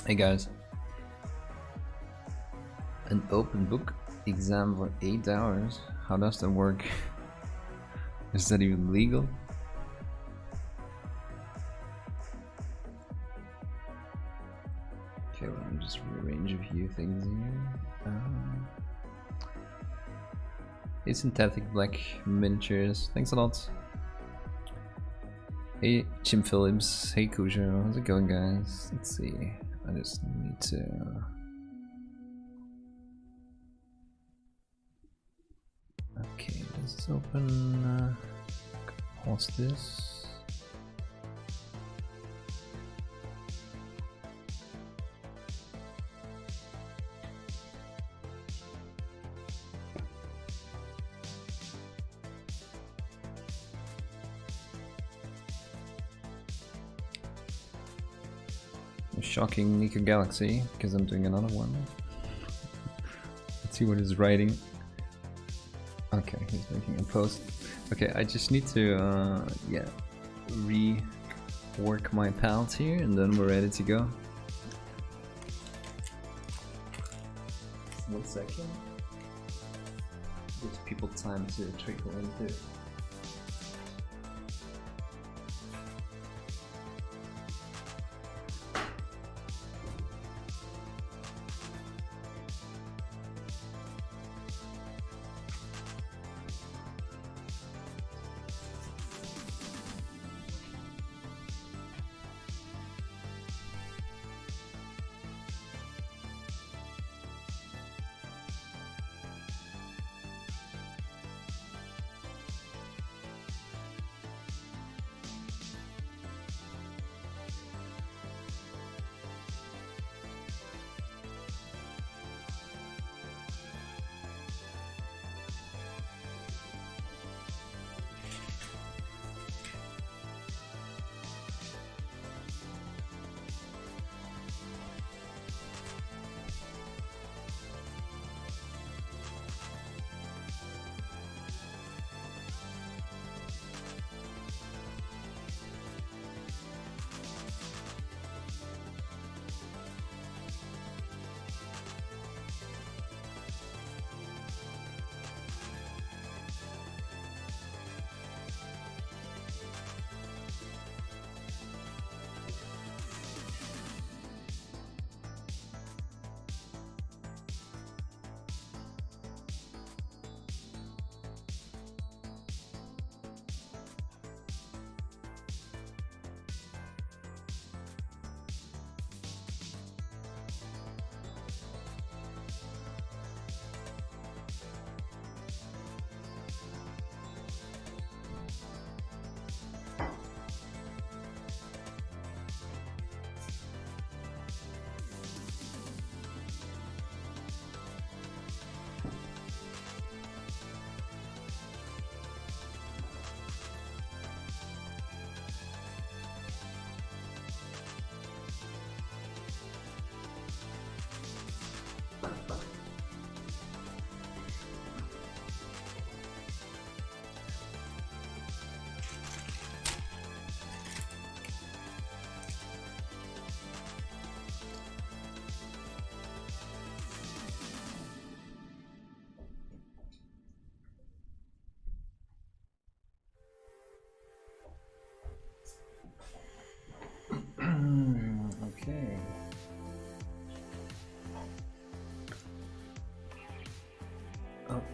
Hey guys. An open book exam for 8 hours? How does that work? Is that even legal? Okay, well, let me just rearrange a few things here. Hey, synthetic black miniatures, thanks a lot. Hey, Jim Phillips. Hey, Cujo. How's it going, guys? Let's see. I just need to. Okay, let's open. Pause this. Shocking Neko Galaxy, because I'm doing another one. Let's see what he's writing. Okay, he's making a post. Okay, I just need to yeah, rework my pals here, and then we're ready to go. 1 second. Gives people time to trickle into.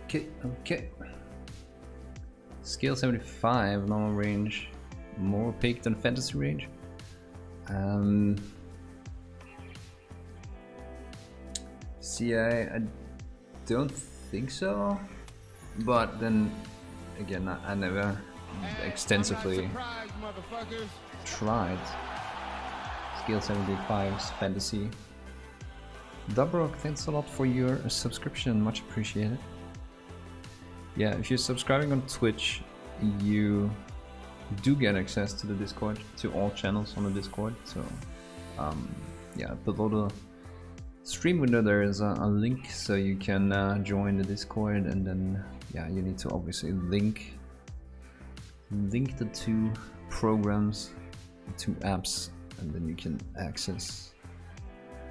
Okay. Okay. Scale 75, normal range, more opaque than fantasy range. See, I don't think so, but then again, I never extensively tried. Scale 75's fantasy. Dobrok, thanks a lot for your subscription, much appreciated. Yeah, if you're subscribing on Twitch, you do get access to the Discord, to all channels on the Discord. So, yeah, below the stream window there is a link, so you can join the Discord, and then yeah, you need to obviously link the two programs, the two apps, and then you can access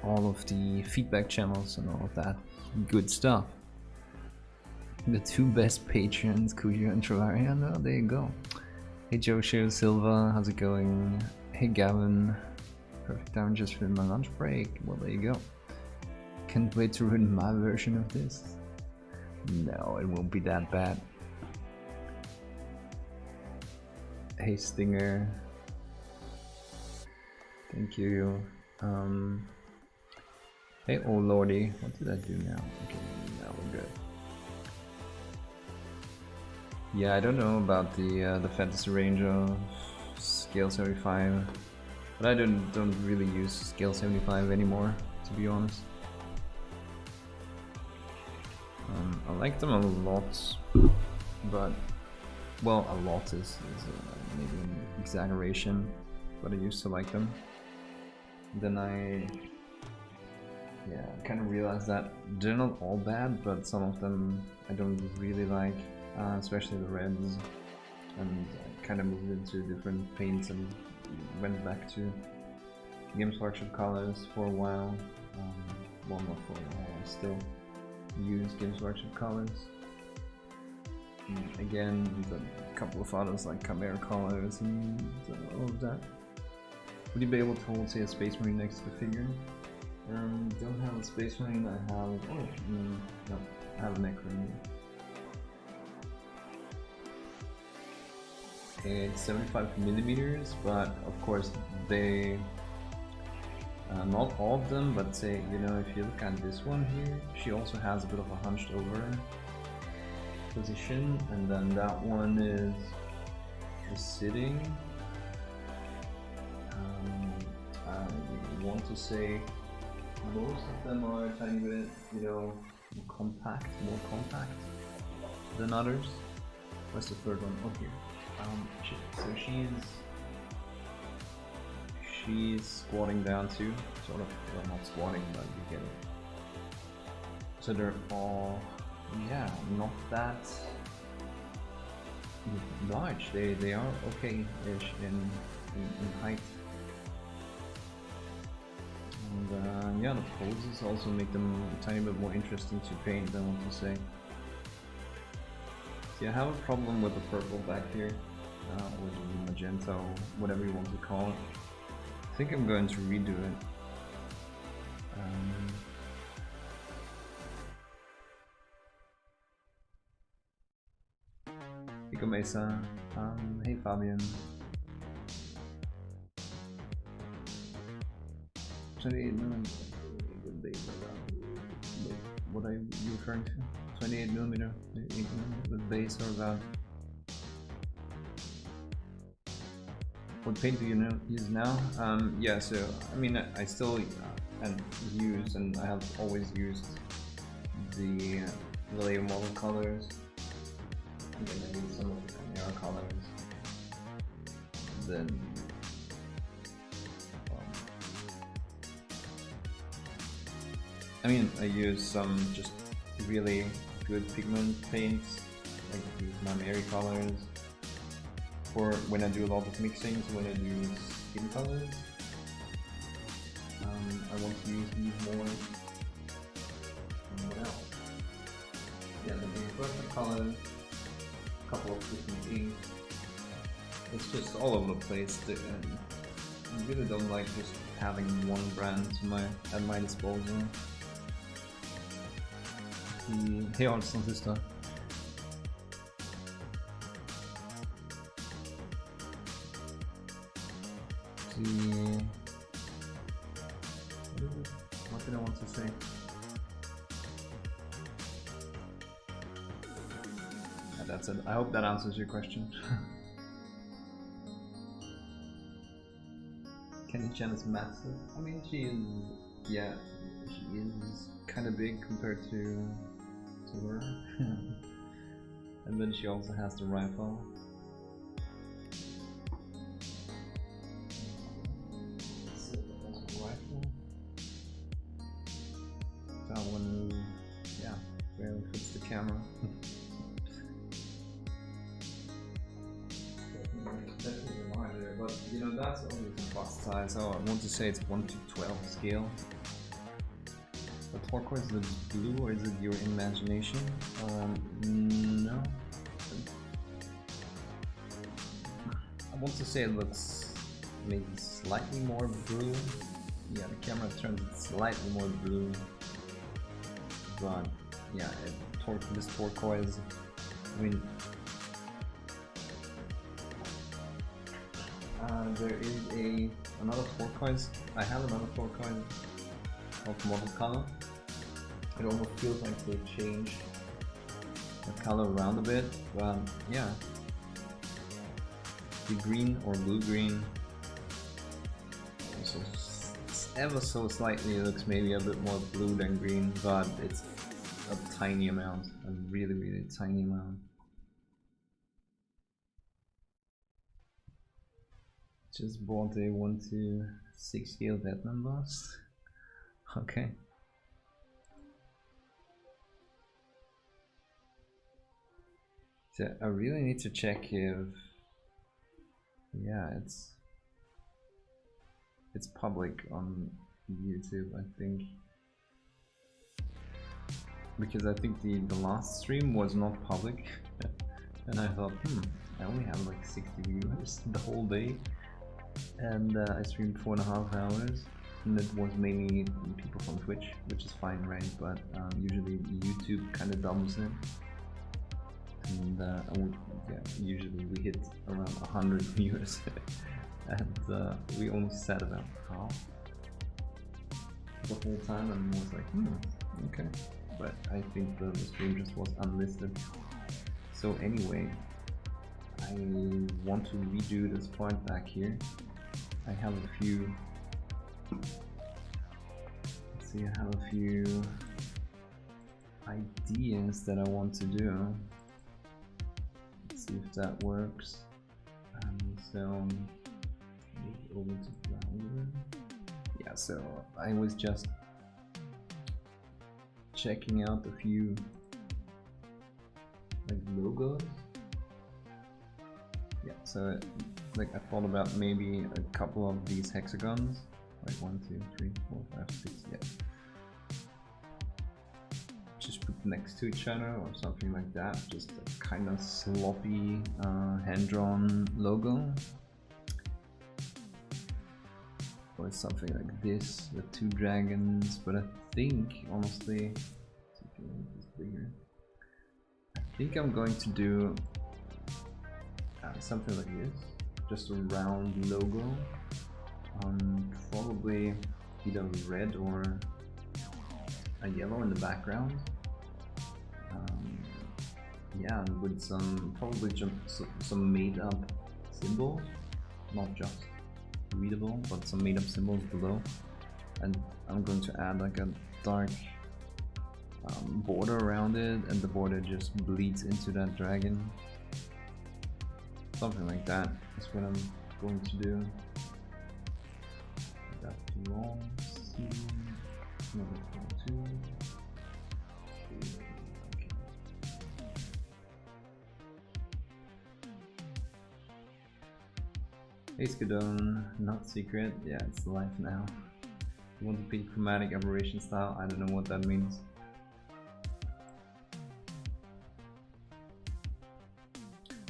all of the feedback channels and all of that good stuff. The two best patrons, Kujo and Travarian. Oh, there you go. Hey Joshua Silva, how's it going? Hey Gavin. Perfect time just for my lunch break. Well, there you go. Can't wait to ruin my version of this. No, it won't be that bad. Hey Stinger. Thank you. Hey oh lordy, what did I do now? Okay, now we're good. Yeah, I don't know about the fantasy range of scale 75, but I don't really use scale 75 anymore, to be honest. I like them a lot, but well, a lot is maybe an exaggeration, but I used to like them. Then I kind of realized that they're not all bad, but some of them I don't really like. Especially the reds, and I kind of moved into different paints and went back to Games Workshop colors for a while. Well, not for a while, I still use Games Workshop colors. And again, a couple of others like Chimera colors and all of that. Would you be able to hold, say, a Space Marine next to the figure? Don't have a Space Marine, I have... oh, no, I have a Neko. It's 75 millimeters, but of course they not all of them, but say, you know, if you look at this one here, she also has a bit of a hunched over position, and then that one is sitting. I want to say most of them are a tiny bit, you know, more compact than others. What's the third one? Oh, here. So she's squatting down too, sort of. Well, not squatting, but you get it. So they're all, yeah, not that large. They are okay-ish in height. And yeah, the poses also make them a tiny bit more interesting to paint, I want to say. See, I have a problem with the purple back here, or the magenta, or whatever you want to call it. I think I'm going to redo it. Pico Mesa, hey Fabian. 28 millimeter. What are you referring to? 28 millimeter with base or about. What paint do you use now? Yeah, so I mean I still use, and I have always used the Vallejo model colors, and then maybe some of the Chimera colors. Then I mean I use some just really good pigment paints, like these Mary colors, for when I do a lot of mixings, when I do skin colors. I want to use these more. And what else? Yeah, the reflective colors, a couple of different inks. It's just all over the place. I really don't like just having one brand at my disposal. Hey Arnson sister. What did I want to say? Yeah, that's it. I hope that answers your question. Kenny Chen is massive. I mean, she is, yeah, she is kind of big compared to her. And then she also has the rifle. That one, yeah, barely fits the camera. Definitely larger, but you know that's only the bust size. So I want to say it's 1:12 scale. The turquoise looks blue, or is it your imagination? No. I want to say it looks maybe slightly more blue. Yeah, the camera turns it slightly more blue. But yeah, this turquoise, I mean, there is another turquoise. I have another turquoise of model color. It almost feels like they changed the color around a bit, but yeah, the green or blue green, so ever so slightly it looks maybe a bit more blue than green, but it's a tiny amount, a really tiny amount. Just bought a 1-to-6 scale Batman bust. Okay. So I really need to check if, yeah, it's public on YouTube, I think, because I think the last stream was not public, and I thought, I only have like 60 viewers the whole day, and I streamed 4.5 hours, and it was mainly people from Twitch, which is fine, right? But usually YouTube kind of dumps it, and yeah, usually we hit around 100 viewers, and we only sat about half the whole time, and was like, okay. But I think the stream just was unlisted. So anyway, I want to redo this part back here. I have a few, let's see, I have a few ideas that I want to do. Let's see if that works. So over to browser. Yeah, so I was just checking out a few like logos. Yeah, so like I thought about maybe a couple of these hexagons, like 1, 2, 3, 4, 5, 6, yeah. Just put next to each other or something like that. Just a kind of sloppy hand-drawn logo. Or something like this with 2 dragons, but I think honestly, bigger. I think I'm going to do something like this, just a round logo, probably either red or a yellow in the background. Yeah, with some probably some made up symbols, not just readable, but some made up symbols below, and I'm going to add like a dark border around it, and the border just bleeds into that dragon. Something like that is what I'm going to do. That's long C, another 2. Okay. Hey Skadone, not secret. Yeah, it's live now. You want to pick chromatic aberration style? I don't know what that means.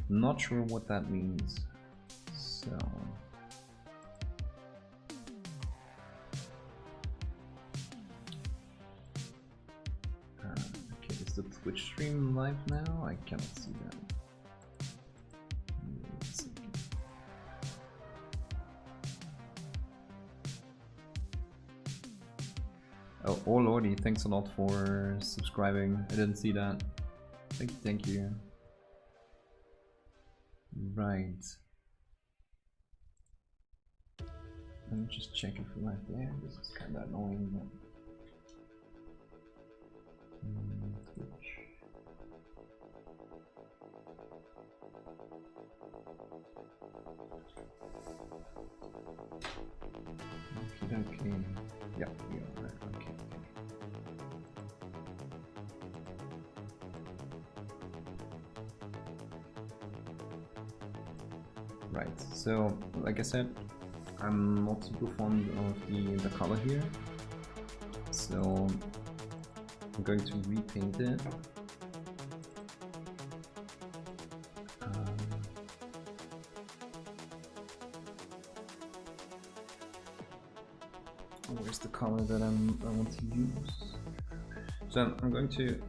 Not sure what that means. So okay, is the Twitch stream live now? I cannot see that. Oh lordy, thanks a lot for subscribing. I didn't see that. Thank you. Right. Let me just check if we're right there. This is kind of annoying, but Twitch. Okay. Yeah, we are right. Okay. Right, so like I said, I'm not super fond of the color here, so I'm going to repaint it. Where's the color that I want to use? So I'm going to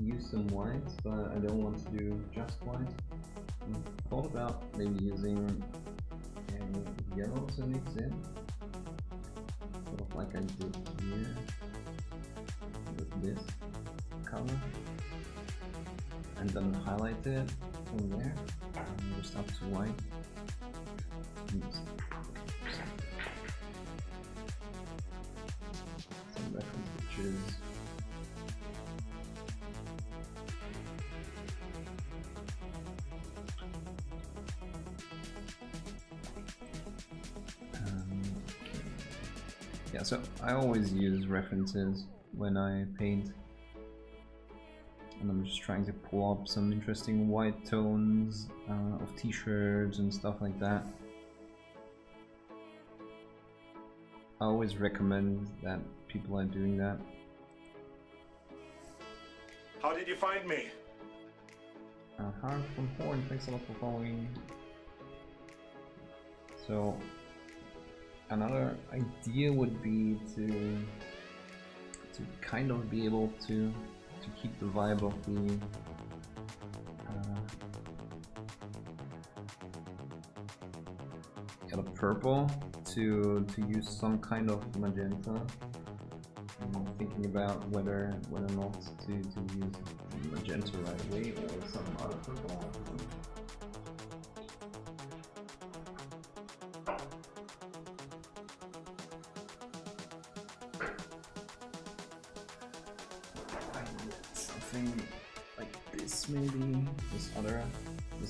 use some whites, but I don't want to do just white. I thought about maybe using yellow to mix in, sort of like I did here with this color, and then highlight it from there, and just up to white. Some reference pictures. Yeah, so I always use references when I paint, and I'm just trying to pull up some interesting white tones of t-shirts and stuff like that. I always recommend that people are doing that. How did you find me? Hard from Horn, thanks a lot for following. So another idea would be to kind of be able to keep the vibe of the purple, to use some kind of magenta. I'm thinking about whether or not to use magenta right away or some other purple. Something like this, maybe this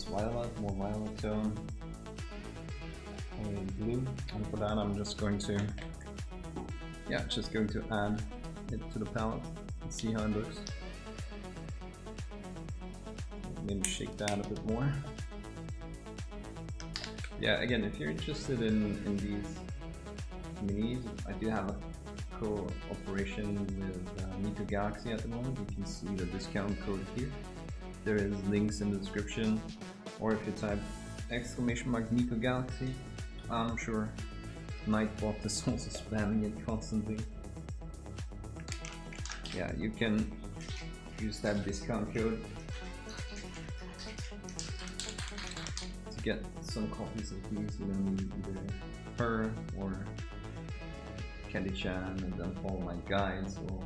violet, more violet tone, blue. And for that, I'm just going to, add it to the palette and see how it looks. Maybe shake that a bit more. Yeah, again, if you're interested in these minis, I do have a cooperation with Neko Galaxy at the moment. You can see the discount code here. There is links in the description, or if you type !Neko Galaxy, I'm sure Nightbot is also spamming it constantly. Yeah, you can use that discount code to get some copies of these. You know, either her or Candy-chan, and then follow my guides, or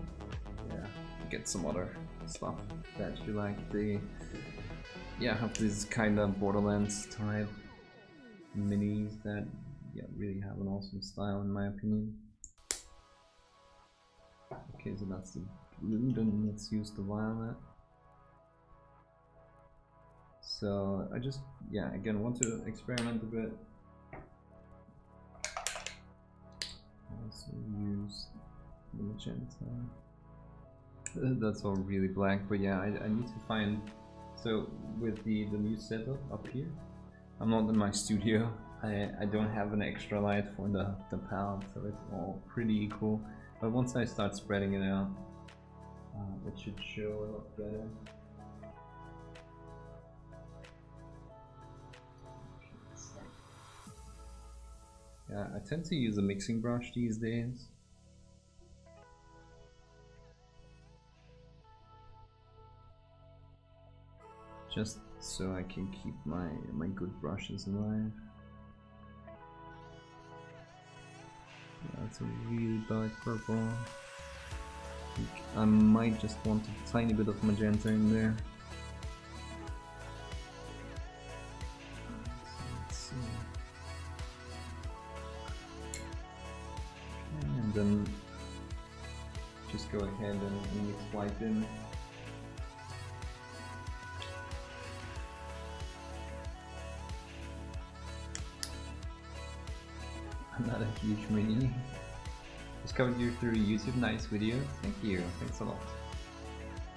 get some other stuff that you like. They have these kind of Borderlands type minis that really have an awesome style in my opinion. Okay, so that's the blue, then let's use the violet. So I just again want to experiment a bit. Also use the magenta. That's all really black, but yeah, I need to find. So with the new setup up here, I'm not in my studio. I don't have an extra light for the palette, so it's all pretty equal. But once I start spreading it out, it should show a lot better. Yeah, I tend to use a mixing brush these days. Just so I can keep my good brushes alive. Yeah, it's a really dark purple. I think I might just want a tiny bit of magenta in there. Let's see. And then just go ahead and mix white in. Not a huge mini. Discovered you through YouTube, nice video. Thank you, thanks a lot.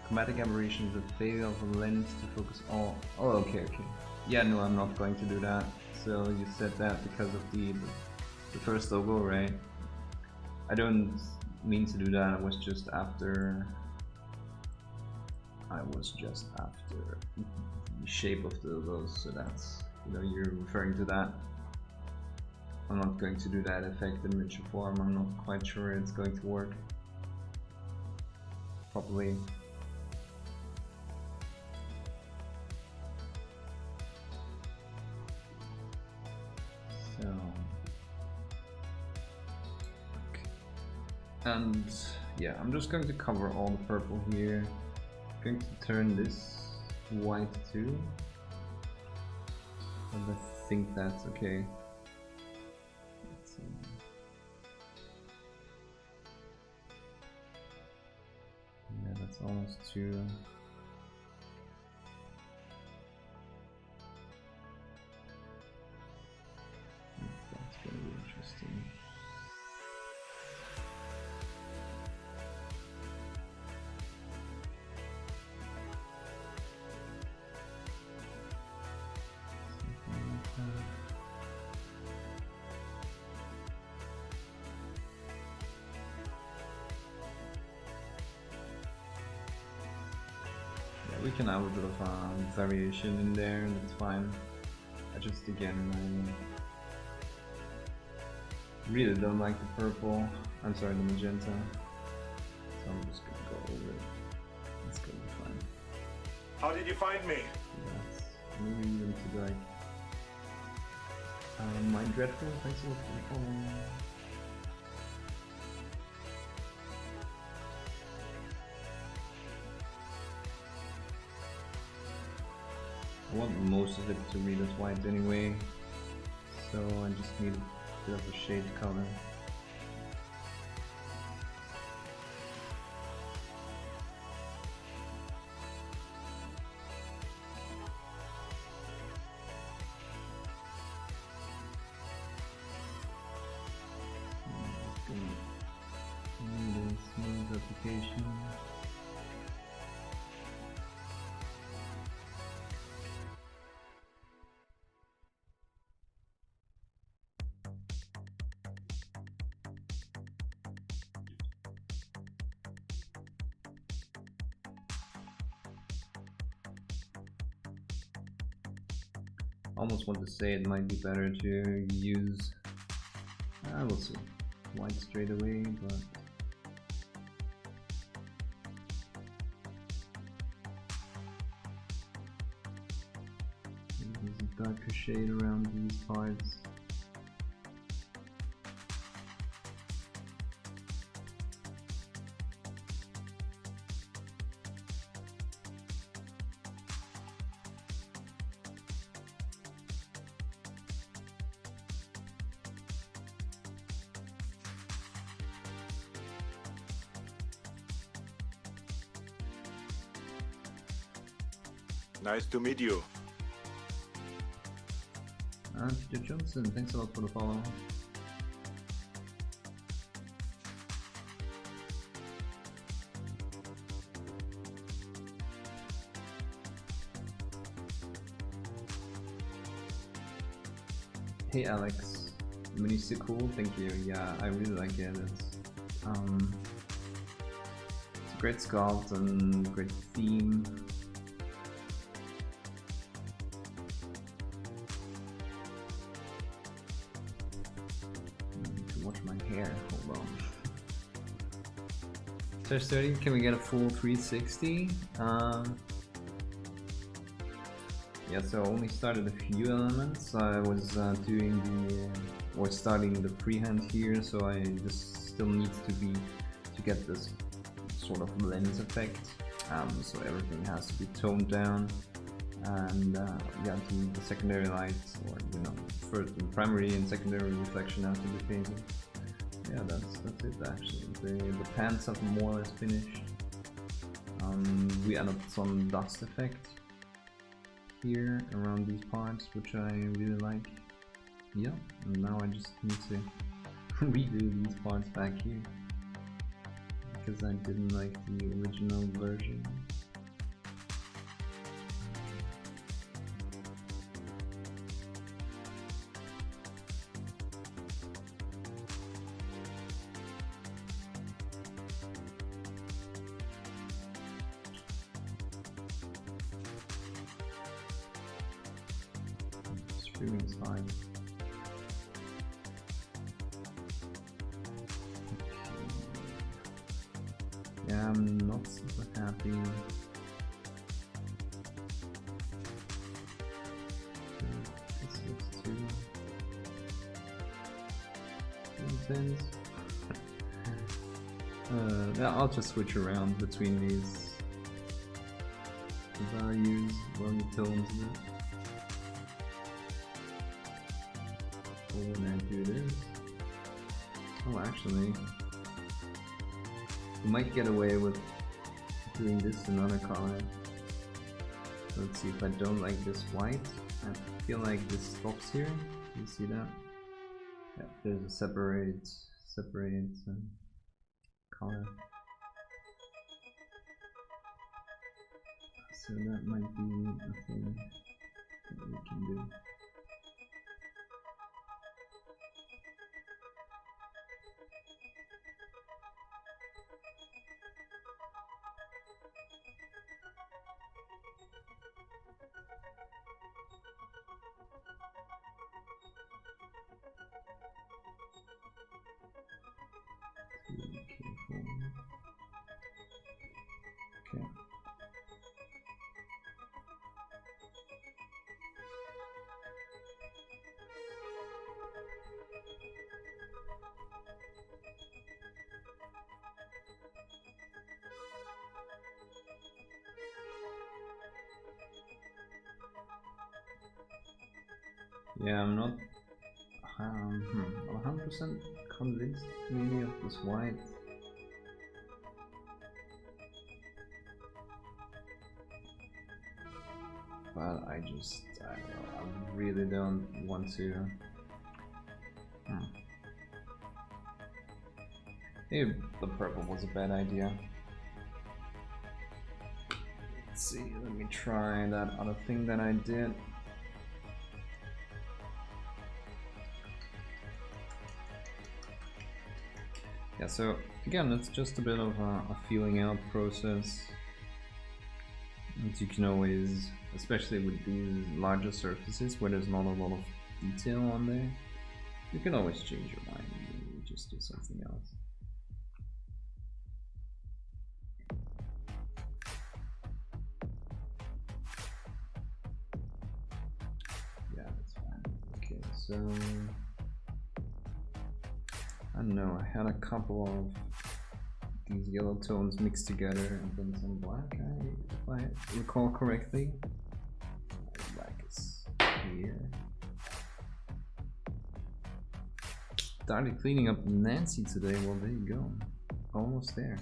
Chromatic aberration is a failure of a lens to focus all. Oh, okay. Yeah, no, I'm not going to do that. So you said that because of the first logo, right? I don't mean to do that. I was just after the shape of the logos, so that's, you know, you're referring to that. I'm not going to do that effect in miniature form. I'm not quite sure it's going to work properly. So, okay. And yeah, I'm just going to cover all the purple here. I'm going to turn this white too, and I think that's okay. Let's see. Yeah, that's almost too. That's gonna be interesting. We can have a bit of variation in there, and that's fine. I just, again, I really don't like the purple. I'm sorry, the magenta. So I'm just gonna go over it. It's gonna be fine. How did you find me? That's moving them to like my dreadful. Thanks a lot for following. I want most of it to read as white anyway, so I just need a bit of a shade color. Need a smooth application. I almost want to say it might be better to use, we'll see, white straight away, but there's a darker shade around these parts. Nice to meet you. Peter Johnson, thanks a lot for the follow. Hey Alex, Mini's cool, thank you. Yeah, I really like it. It's a great sculpt and great theme. Hold on. Search 30, can we get a full 360? Yeah, so I only started a few elements. I was doing the or starting the freehand here, so I just still need to get this sort of lens effect. So everything has to be toned down, and yeah, the secondary lights, or you know, first primary and secondary reflection have to be painted. Yeah, that's it actually. The pants are more or less finished. We added some dust effect here around these parts, which I really like. Yeah, and now I just need to redo these parts back here because I didn't like the original version. 2 is fine. Yeah, I'm not super happy. This looks too intense. Yeah, I'll just switch around between these values, value tones. When I do this, oh, actually, we might get away with doing this another color. Let's see if I don't like this white. I feel like this stops here. You see that? Yeah, there's a separate color. So that might be a thing that we can do. Okay. Yeah, I'm not 100% convinced maybe of this white. But I don't know, I really don't want to. Maybe the purple was a bad idea. Let's see, let me try that other thing that I did. Yeah, so again, it's just a bit of a feeling out process. And you can always, especially with these larger surfaces where there's not a lot of detail on there, you can always change your mind and just do something else. Yeah, that's fine. Okay, so I don't know, I had a couple of these yellow tones mixed together and then some black, if I recall correctly. Black is here. Started cleaning up Nancy today, well there you go. Almost there.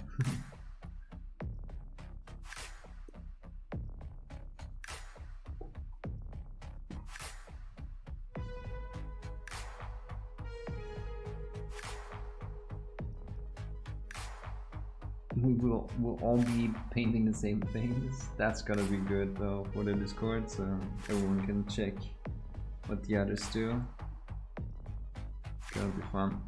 We'll all be painting the same things. That's gonna be good though for the Discord, so everyone can check what the others do. It's gonna be fun.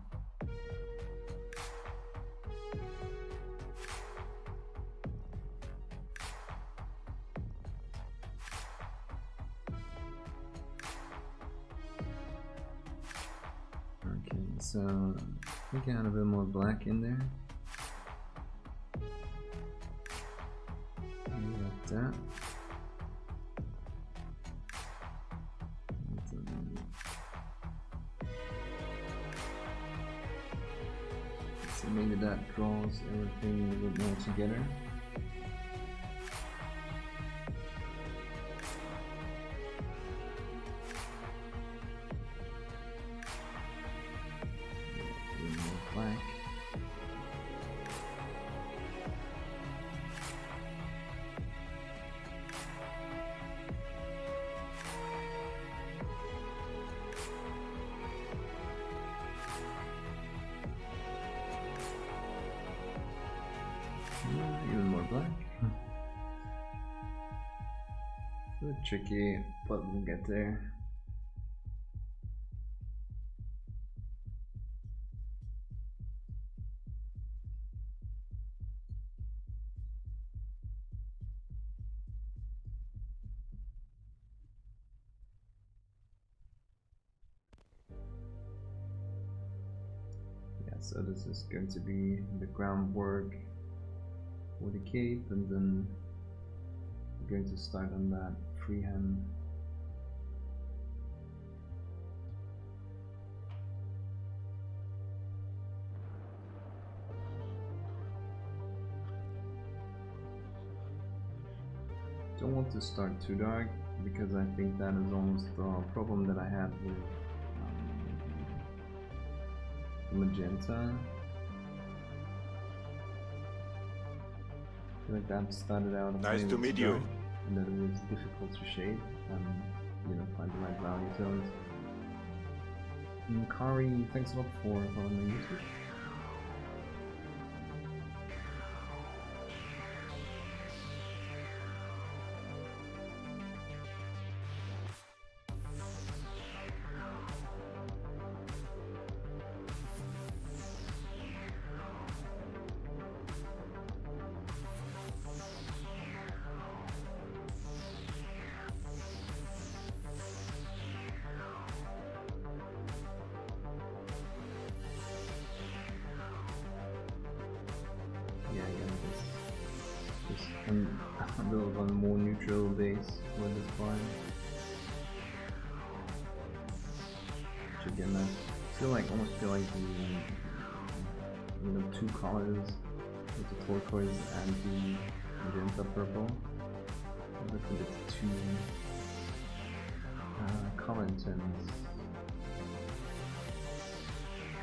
Okay, so we can add a bit more black in there. Like that. So maybe that draws everything a bit more together. A bit more black. Even more black. A bit tricky, but we'll get there. So this is going to be the groundwork for the cape, and then we're going to start on that freehand. Don't want to start too dark, because I think that is almost the problem that I had with magenta. I feel like that started out Nice to meet you. and that it was difficult to shade and, you know, find the right value tones. And Kari, thanks a lot for following my YouTube. A bit of a more neutral base for this part. Which again, I feel like almost feel like the two colors with the turquoise and the magenta purple. Look at the two color intense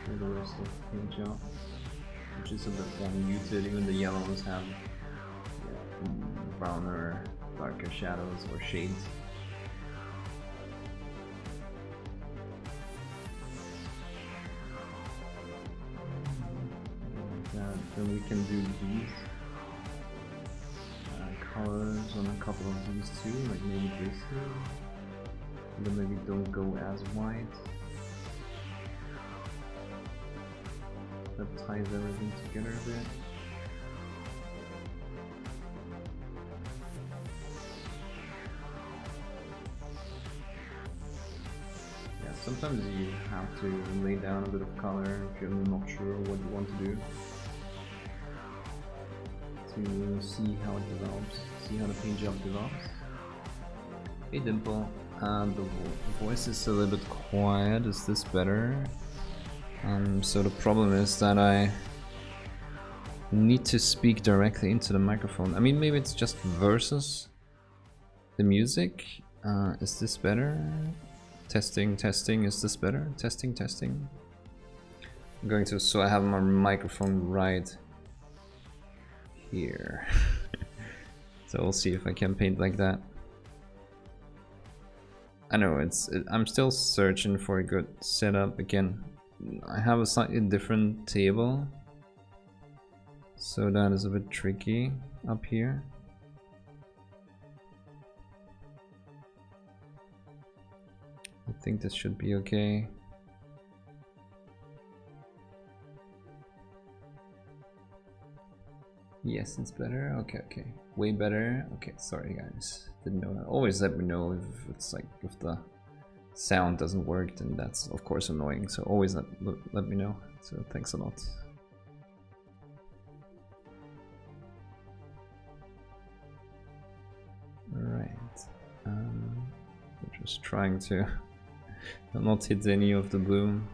for the rest of the paint job, which is a bit more muted. Even the yellows have browner, darker shadows or shades. Then we can do these colors on a couple of these too, like maybe this two. And then maybe don't go as white. That ties everything together a bit. Sometimes you have to lay down a bit of color if you're not sure what you want to do, to see how it develops, see how the paint job develops. Hey Dimple, the voice is a little bit quiet. Is this better? So the problem is that I need to speak directly into the microphone. I mean, maybe it's just versus the music. Is this better? Testing, testing, is this better? Testing, testing. I'm going to, so I have my microphone right here. So we'll see if I can paint like that. I know I'm still searching for a good setup. Again, I have a slightly different table, so that is a bit tricky up here. I think this should be okay. Yes, it's better. Okay, okay, way better. Okay, sorry guys, didn't know that. Always let me know if it's like if the sound doesn't work, then that's of course annoying. So always let me know. So thanks a lot. All right, I'm just trying to not hit any of the bloom.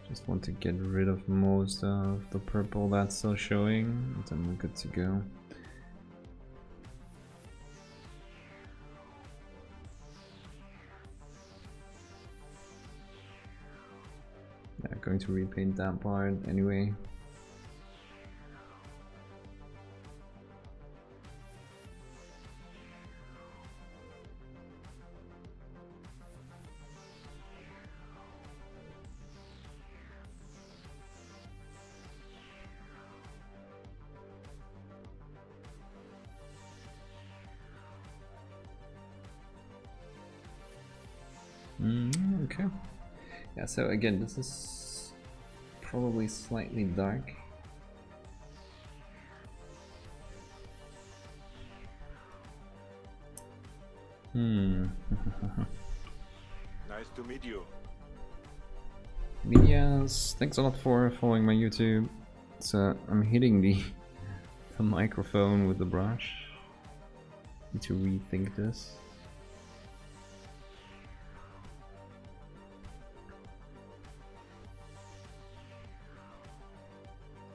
Just want to get rid of most of the purple that's still showing, and then we're good to go. Yeah, going to repaint that part anyway. Okay. Yeah, so again, this is probably slightly dark. Hmm. Nice to meet you. Yes, thanks a lot for following my YouTube. So I'm hitting the microphone with the brush. Need to rethink this.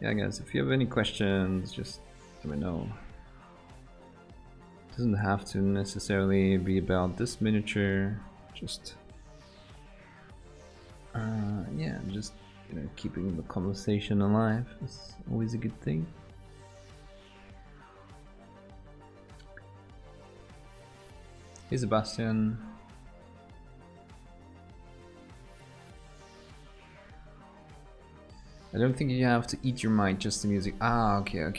Yeah, guys, if you have any questions, just let me know. It doesn't have to necessarily be about this miniature. Just, yeah, just keeping the conversation alive is always a good thing. Hey, Sebastian. I don't think you have to eat your mic, just the music. Ah, okay.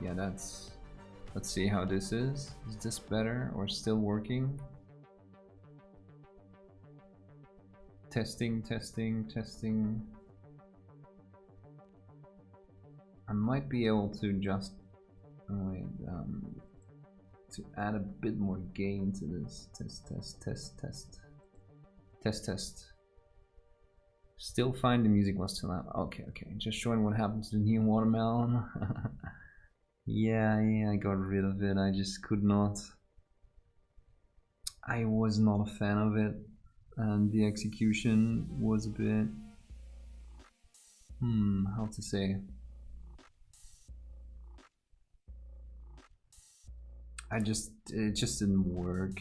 Yeah, that's... Let's see how this is. Is this better or still working? Testing. I might be able to just... to add a bit more gain to this. Test. Still fine, the music was still out. Okay. Just showing what happened to the new watermelon. Yeah, I got rid of it. I just could not. I was not a fan of it, and the execution was a bit. How to say? It just didn't work,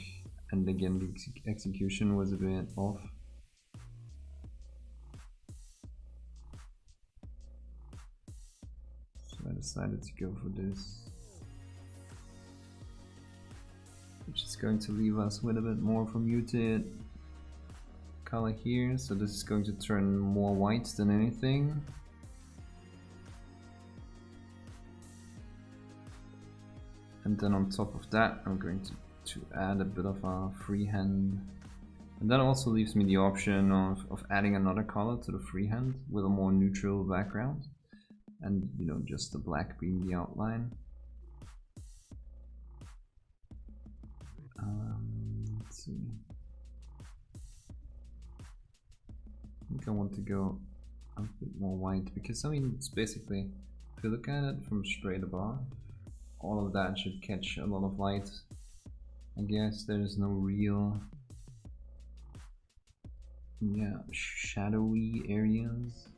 and again the execution was a bit off. I decided to go for this, which is going to leave us with a bit more of a muted color here. So this is going to turn more white than anything. And then on top of that, I'm going to add a bit of a freehand. And that also leaves me the option of adding another color to the freehand with a more neutral background. And just the black being the outline. Let's see. I think I want to go a bit more white because it's basically, if you look at it from straight above, all of that should catch a lot of light. I guess there's no real, shadowy areas.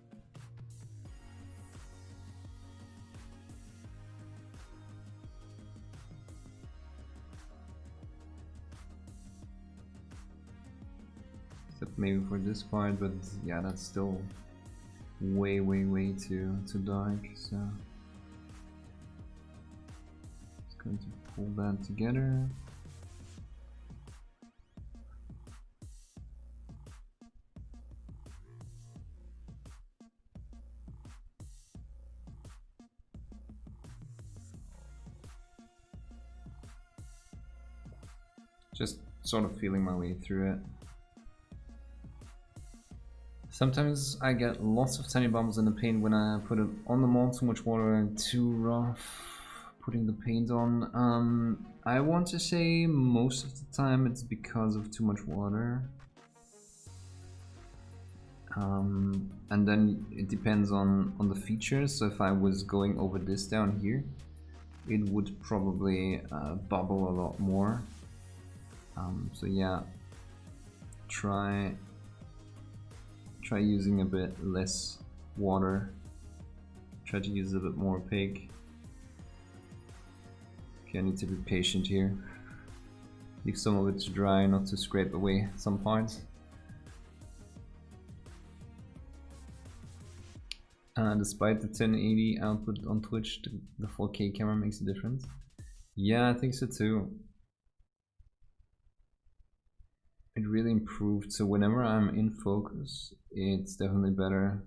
Except maybe for this part, but yeah, that's still way too dark, so just going to pull that together. Just sort of feeling my way through it. Sometimes I get lots of tiny bumps in the paint when I put it on the mold, too much water and too rough putting the paint on. I want to say most of the time it's because of too much water. And then it depends on the features. So if I was going over this down here, it would probably bubble a lot more. So yeah, try using a bit less water. Try to use a bit more opaque. Okay, I need to be patient here. Leave some of it to dry, not to scrape away some parts. Despite the 1080 output on Twitch, the 4K camera makes a difference. Yeah, I think so too. It really improved, so whenever I'm in focus, it's definitely better.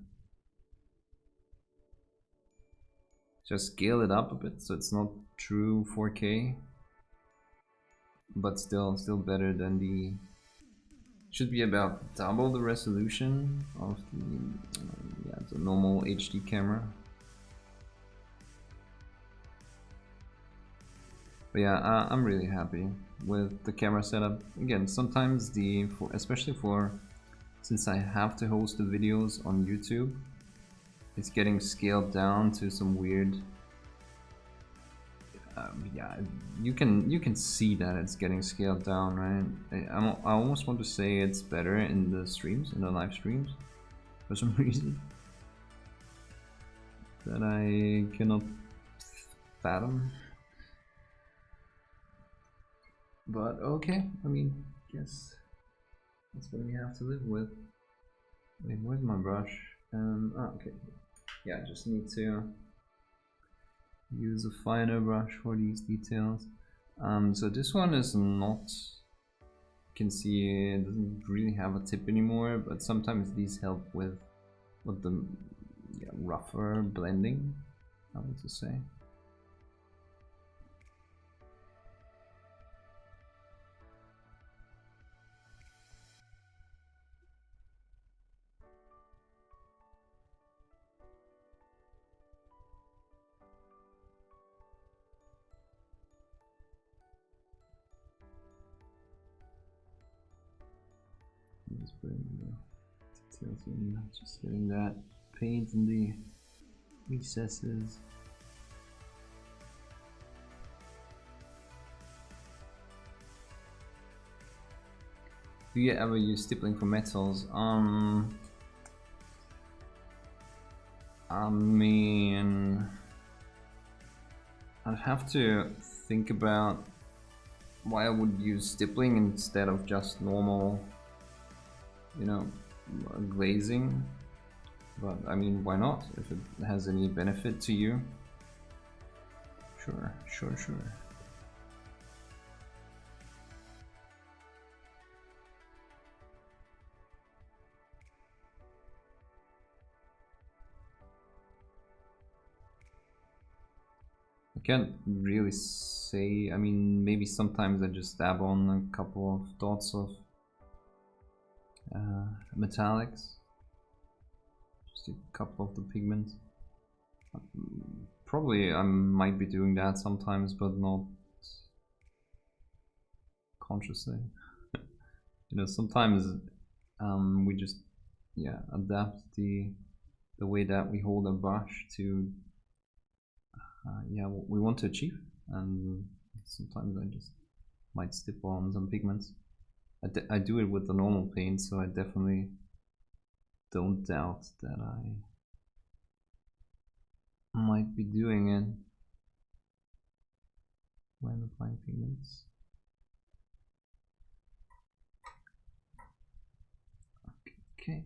Just scale it up a bit so it's not true 4K, but still better than the... Should be about double the resolution of the normal HD camera. But yeah, I'm really happy with the camera setup. Again, sometimes especially since I have to host the videos on YouTube, it's getting scaled down to some weird. Yeah, you can see that it's getting scaled down, right? I almost want to say it's better in the streams, in the live streams, for some reason that I cannot fathom. But okay, I mean, guess that's what we have to live with. Wait, where's my brush? Oh, okay. Yeah, just need to use a finer brush for these details. So this one is not, you can see it doesn't really have a tip anymore, but sometimes these help with the rougher blending, I want to say. Just putting the details in, just getting that paint in the recesses. Do you ever use stippling for metals? I mean, I'd have to think about why I would use stippling instead of just normal, you know, glazing. But I mean, why not? If it has any benefit to you, sure. I can't really say. I mean, maybe sometimes I just dab on a couple of dots of metallics, just a couple of the pigments. Probably I might be doing that sometimes, but not consciously. You know, sometimes we just adapt the way that we hold a brush to what we want to achieve, and sometimes I just might stip on some pigments. I do it with the normal paint, so I definitely don't doubt that I might be doing it when applying pigments. Okay.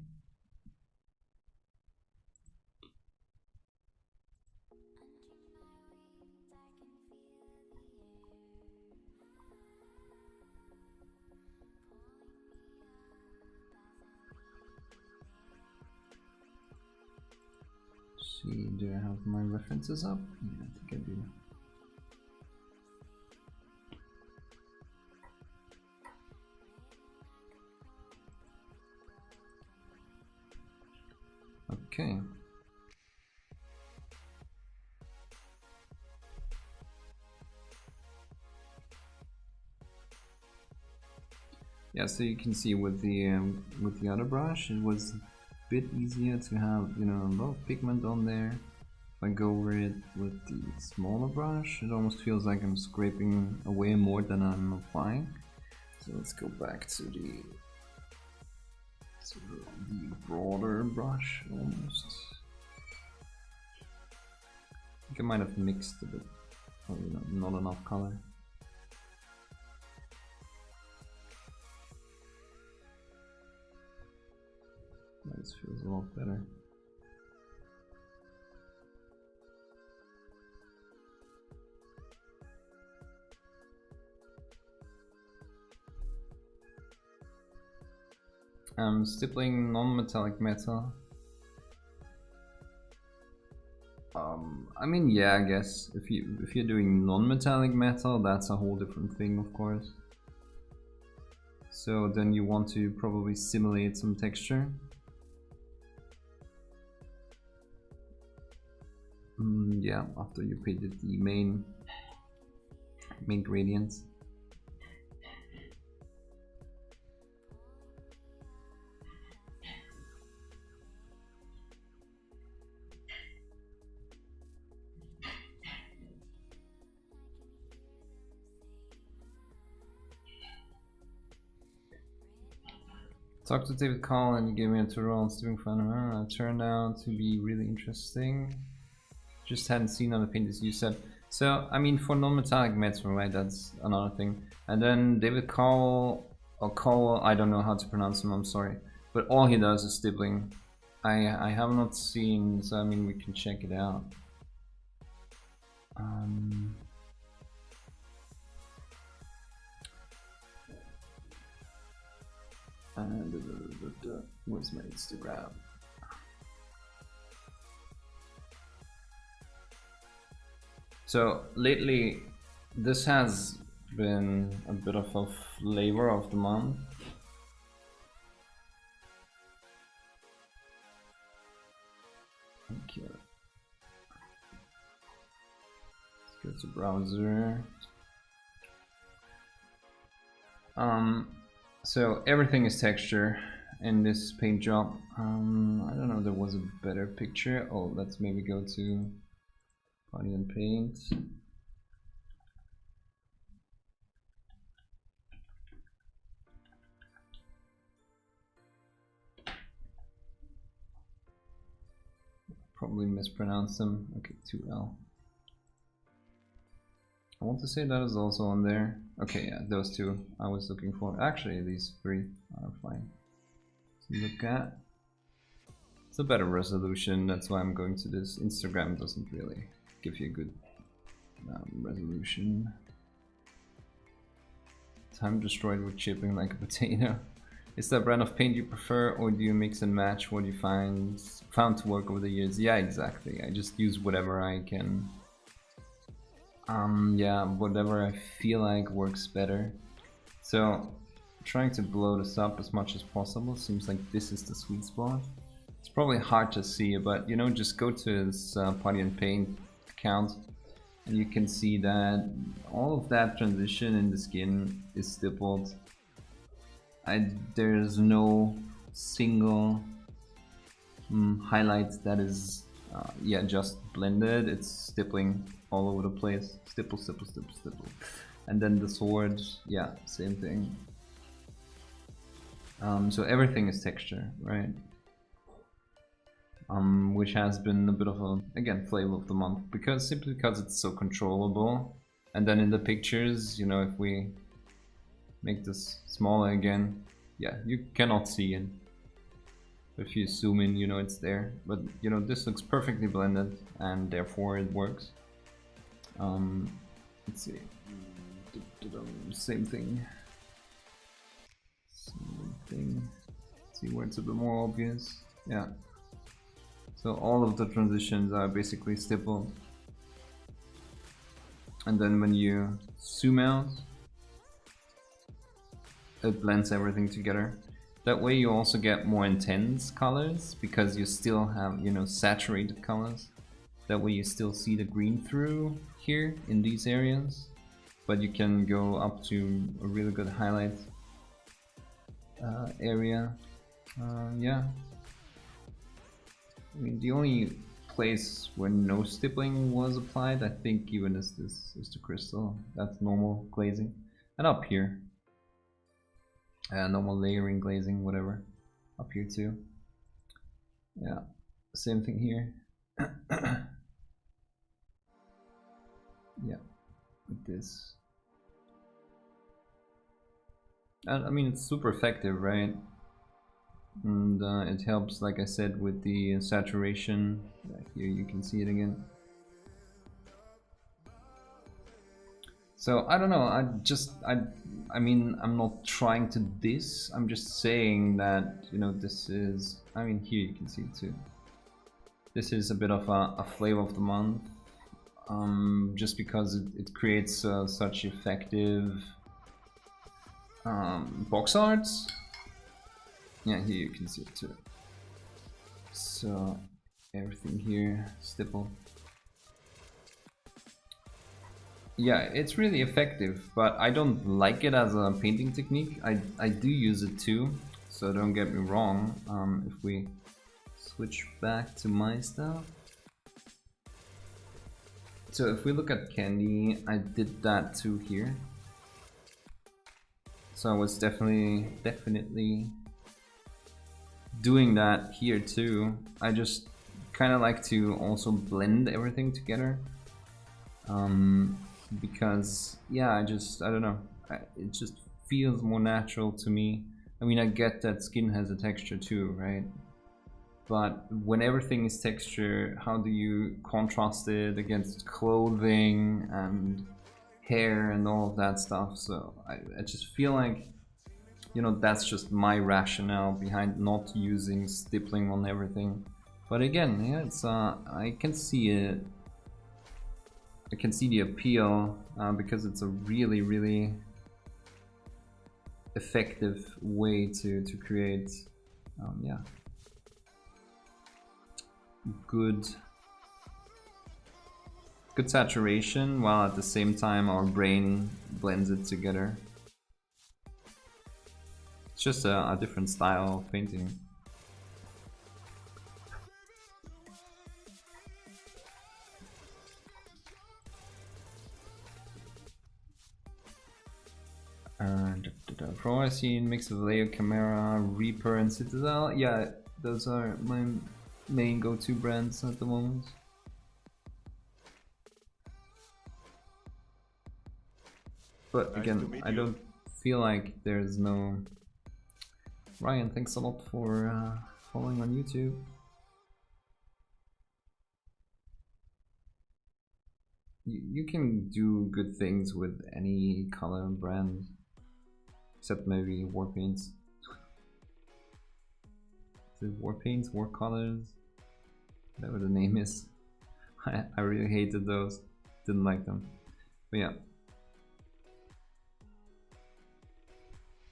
See, do I have my references up? Yeah, I think I do. Okay. Yeah, so you can see with the other brush, it was a bit easier to have, you know, a lot of pigment on there. If I go over it with the smaller brush, it almost feels like I'm scraping away more than I'm applying. So let's go back to the broader brush almost. I think I might have mixed a bit, probably not enough color. This feels a lot better. Stippling non-metallic metal. I mean, yeah, I guess if you're doing non-metallic metal, that's a whole different thing, of course. So then you want to probably simulate some texture. Yeah, after you painted the main main gradients. Talked to David Call and he gave me a tutorial on stepping fun. It turned out to be really interesting. Just hadn't seen other painters use that. So, I mean, for non-metallic metal, right, that's another thing. And then David Call, or Call, I don't know how to pronounce him, I'm sorry. But all he does is stippling. I have not seen, so I mean, we can check it out. Where's my Instagram? So lately, this has been a bit of a flavor of the month. Okay. Let's go to browser. So everything is texture in this paint job. I don't know if there was a better picture. Oh, let's maybe go to Body and Paint. Probably mispronounced them. Okay, 2L. I want to say that is also on there. Okay, yeah, those two I was looking for. Actually, these three are fine to look at. It's a better resolution, that's why I'm going to this. Instagram doesn't really give you a good resolution. Time destroyed with chipping like a potato. Is that brand of paint you prefer, or do you mix and match what you found to work over the years? Yeah, exactly. I just use whatever I can. Yeah, whatever I feel like works better. So, trying to blow this up as much as possible. Seems like this is the sweet spot. It's probably hard to see, but you know, just go to his Body and Paint account, and you can see that all of that transition in the skin is stippled. There's no single highlight that is yeah, just blended. It's stippling all over the place. Stipple, stipple, stipple, stipple. And then the sword, yeah, same thing. So everything is texture, right? Which has been a bit of a, again, flavor of the month, simply because it's so controllable. And then in the pictures, you know, if we make this smaller again, yeah, you cannot see it. If you zoom in, you know it's there. But you know, this looks perfectly blended, and therefore it works. Let's see. Same thing. Same thing. See where it's a bit more obvious. Yeah. So all of the transitions are basically stippled. And then when you zoom out, it blends everything together. That way you also get more intense colors, because you still have, you know, saturated colors. That way you still see the green through here in these areas, but you can go up to a really good highlight area. Yeah. I mean, the only place where no stippling was applied, I think, even is the crystal. That's normal glazing. And up here, normal layering, glazing, whatever. Up here too. Yeah, same thing here. Yeah, like this. And I mean, it's super effective, right? And it helps, like I said, with the saturation. Here you can see it again. So I don't know, I mean, I'm not trying to diss, I'm just saying that, you know, this is, I mean, here you can see it too. This is a bit of a flavor of the month, just because it creates such effective box arts. Yeah, here you can see it too. So everything here, stipple. Yeah, it's really effective, but I don't like it as a painting technique. I do use it too, so don't get me wrong. If we switch back to my stuff. So if we look at candy, I did that too here. So I was definitely doing that here too. I just kind of like to also blend everything together. Because yeah, I don't know, it just feels more natural to me. I mean, I get that skin has a texture too, right? But when everything is texture, how do you contrast it against clothing and hair and all of that stuff? So I just feel like, you know, that's just my rationale behind not using stippling on everything. But again, yeah, it's I can see it. I can see the appeal because it's a really effective way to create, yeah, good saturation, while at the same time our brain blends it together. It's just a different style of painting. From what I've seen, mix of Leo, Chimera, Reaper, and Citadel. Yeah, those are my main go-to brands at the moment. But again, I don't feel like there's no... Ryan, thanks a lot for following on YouTube. You can do good things with any color brand, except maybe war paints. Is it war paints, war colors? Whatever the name is. I really hated those, didn't like them. But yeah.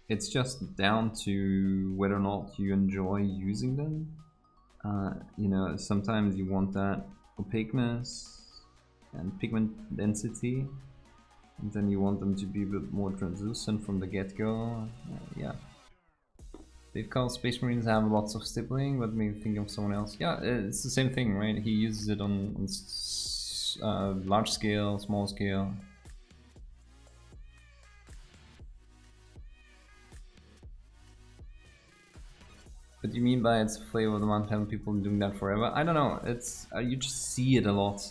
It's just down to whether or not you enjoy using them. You know, sometimes you want that opaqueness and pigment density, and then you want them to be a bit more translucent from the get-go. Yeah. They've called Space Marines have lots of stippling, but maybe think of someone else. Yeah, it's the same thing, right? He uses it on large scale, small scale. What do you mean by it's a flavor of the month? Haven't people been doing that forever? I don't know. It's you just see it a lot.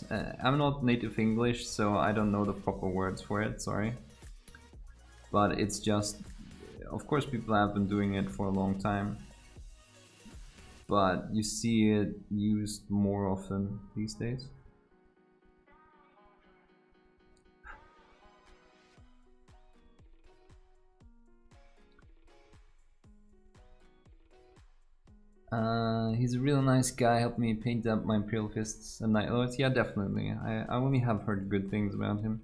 I'm not native English, so I don't know the proper words for it. Sorry, but it's just, of course, people have been doing it for a long time, but you see it used more often these days. He's a real nice guy, helped me paint up my Imperial Fists and Night Lords. Yeah, definitely. I only have heard good things about him.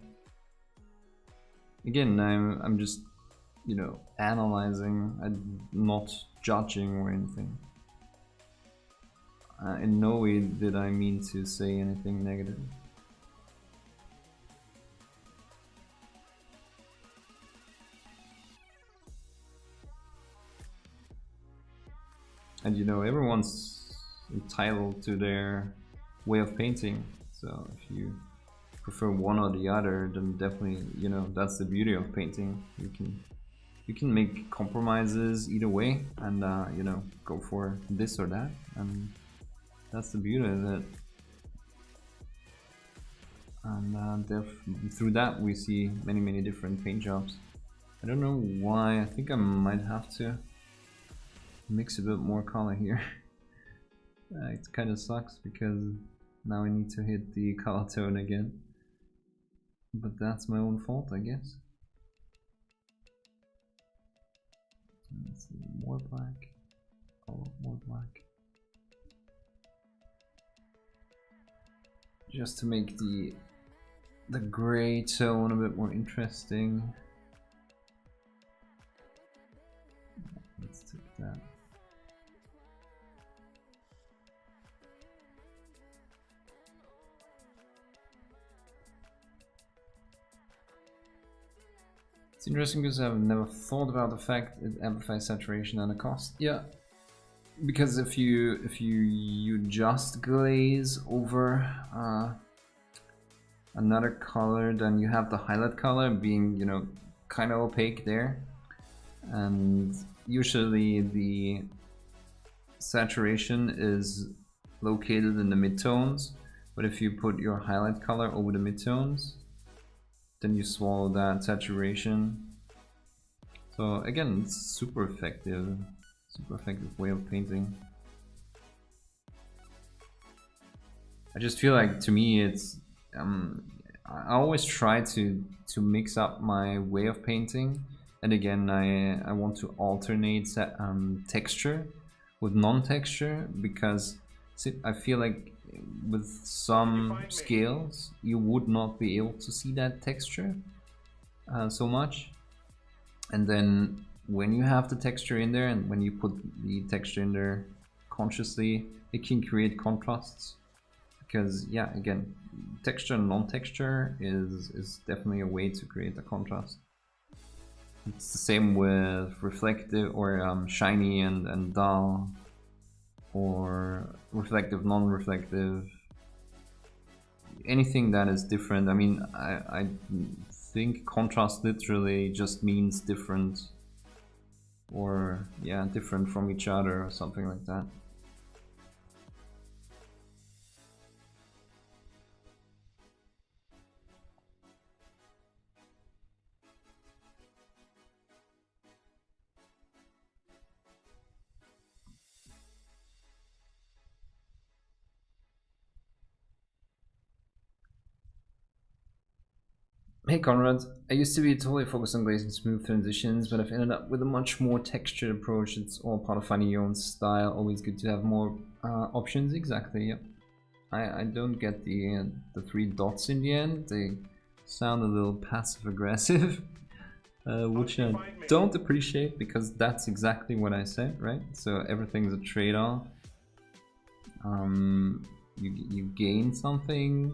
Again, I'm just, you know, analyzing, I'm not judging or anything. In no way did I mean to say anything negative. And you know, everyone's entitled to their way of painting, so if you prefer one or the other, then definitely, you know, that's the beauty of painting. You can make compromises either way, and you know, go for this or that, and that's the beauty of it. And through that we see many different paint jobs. I don't know why. I think I might have to mix a bit more color here. It kind of sucks because now I need to hit the color tone again, but that's my own fault, I guess. Let's see, more black, a lot more black, just to make the gray tone a bit more interesting. Let's take that. It's interesting because I've never thought about the fact it amplifies saturation and the cost. Yeah, because if you just glaze over another color, then you have the highlight color being, you know, kind of opaque there, and usually the saturation is located in the midtones. But if you put your highlight color over the midtones, then you swallow that saturation. So again, it's super effective way of painting. I just feel like, to me, it's I always try to mix up my way of painting, and again I want to alternate texture with non-texture, because I feel like with some scales you would not be able to see that texture so much, and then when you have the texture in there and when you put the texture in there consciously, it can create contrasts. Because yeah, again, texture and non-texture is definitely a way to create a contrast. It's the same with reflective or shiny and dull, or reflective, non-reflective. Anything that is different. I mean, I think contrast literally just means different, or yeah, different from each other or something like that. Hey Conrad, I used to be totally focused on glazing smooth transitions, but I've ended up with a much more textured approach. It's all part of finding your own style. Always good to have more options. Exactly, yep. I don't get the 3 dots in the end. They sound a little passive aggressive, which I don't appreciate, because that's exactly what I said, right? So everything's a trade-off. You gain something,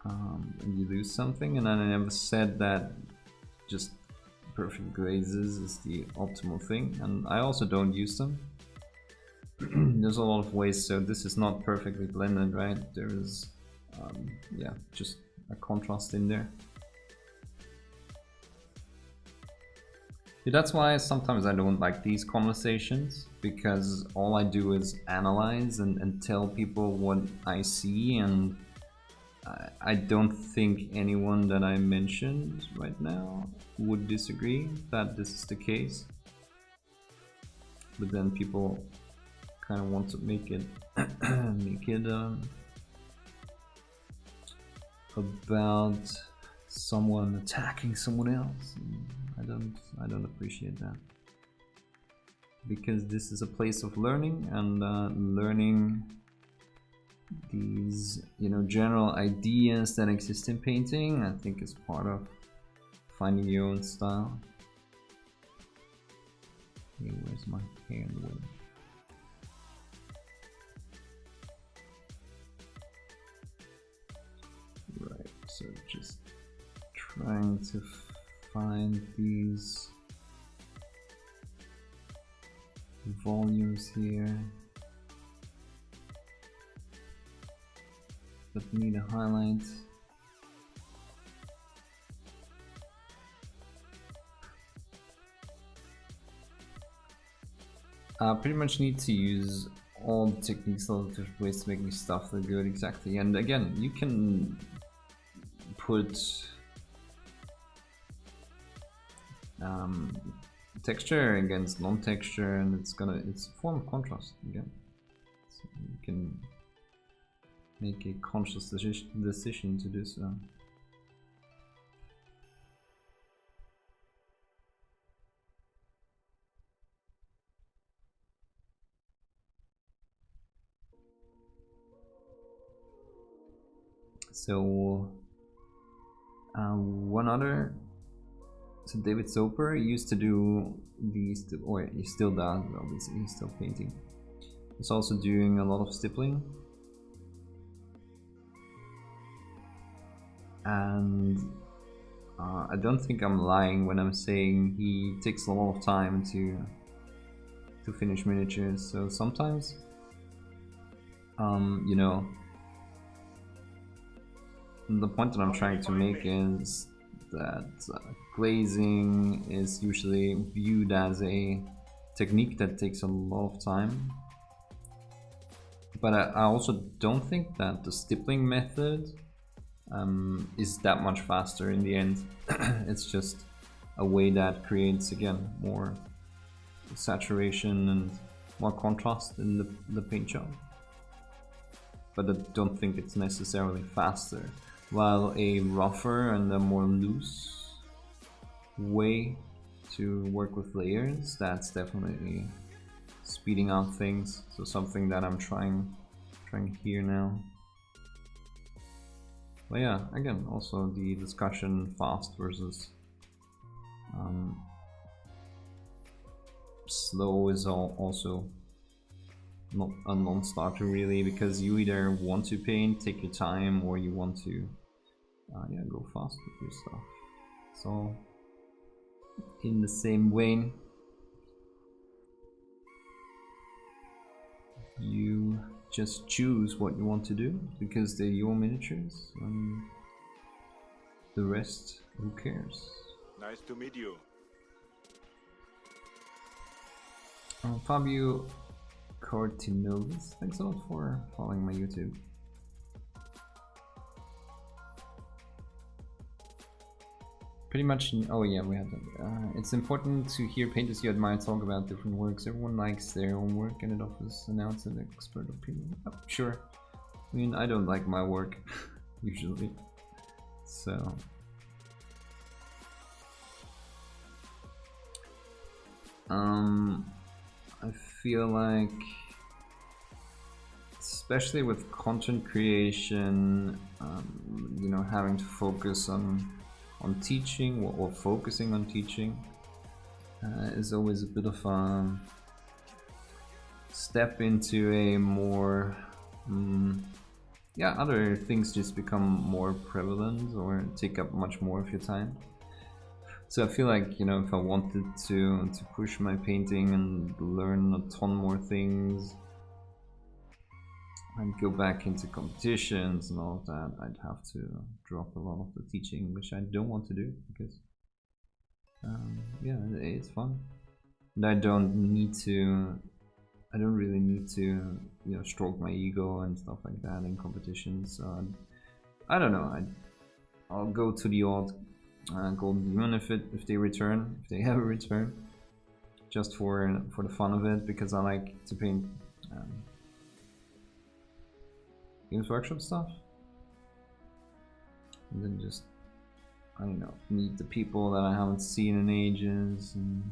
and you lose something, and I never said that just perfect glazes is the optimal thing, and I also don't use them. There's a lot of ways, so this is not perfectly blended, right? There is yeah, just a contrast in there. Yeah, that's why sometimes I don't like these conversations, because all I do is analyze and tell people what I see, and I don't think anyone that I mentioned right now would disagree that this is the case. But then people kind of want to make it about someone attacking someone else. I don't appreciate that, because this is a place of learning, and learning these, you know, general ideas that exist in painting, I think is part of finding your own style. Hey, where's my hair in the way? Right, so just trying to find these volumes here that need a highlight. Pretty much need to use all the techniques, all the different ways to make me stuff look good. Exactly, and again, you can put texture against non-texture, and it's a form of contrast again. So you can make a conscious decision to do so. So one other, so David Soper used to do these, or he still does, obviously he's still painting. He's also doing a lot of stippling, and I don't think I'm lying when I'm saying he takes a lot of time to finish miniatures. So sometimes, you know, the point that I'm trying to make is that glazing is usually viewed as a technique that takes a lot of time. But I also don't think that the stippling method is that much faster in the end. It's just a way that creates, again, more saturation and more contrast in the paint job. But I don't think it's necessarily faster. While a rougher and a more loose way to work with layers, that's definitely speeding up things. So something that I'm trying here now. But yeah, again, also the discussion fast versus slow is also not a non-starter really, because you either want to paint, take your time, or you want to yeah, go fast with your stuff. So in the same vein, you just choose what you want to do because they're your miniatures, and the rest, who cares? Nice to meet you. Fabio Cortinovis, thanks a lot for following my YouTube. Pretty much, oh yeah, we had that. It's important to hear painters you admire talk about different works. Everyone likes their own work and it offers an outside expert opinion. Oh, sure. I mean, I don't like my work, usually. So... I feel like, especially with content creation, you know, having to focus on teaching or focusing on teaching is always a bit of a step into a more, yeah, other things just become more prevalent or take up much more of your time. So I feel like, you know, if I wanted to push my painting and learn a ton more things and go back into competitions and all of that, I'd have to drop a lot of the teaching, which I don't want to do because, yeah, it's fun. And I don't really need to, you know, stroke my ego and stuff like that in competitions. So I don't know, I'll go to the odd golden demon if they return, if they ever return, just for the fun of it, because I like to paint Games Workshop stuff, and then just, I don't know, meet the people that I haven't seen in ages, and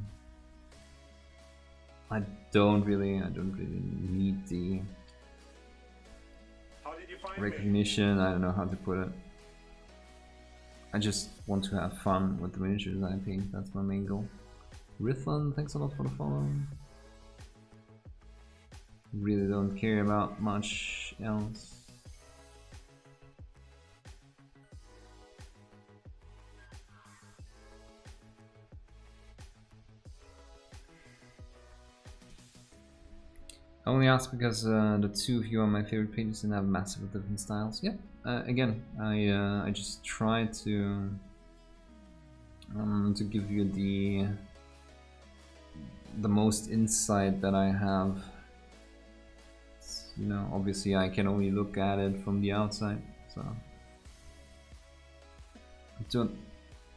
I don't really need the recognition. I don't know how to put it. I just want to have fun with the miniatures I paint. That's my main goal. Rithlon, thanks a lot for the follow. Really don't care about much else. I only asked because the two of you are my favorite painters and have massive different styles. Yeah, again, I just try to give you the most insight that I have. You know, obviously I can only look at it from the outside, so I don't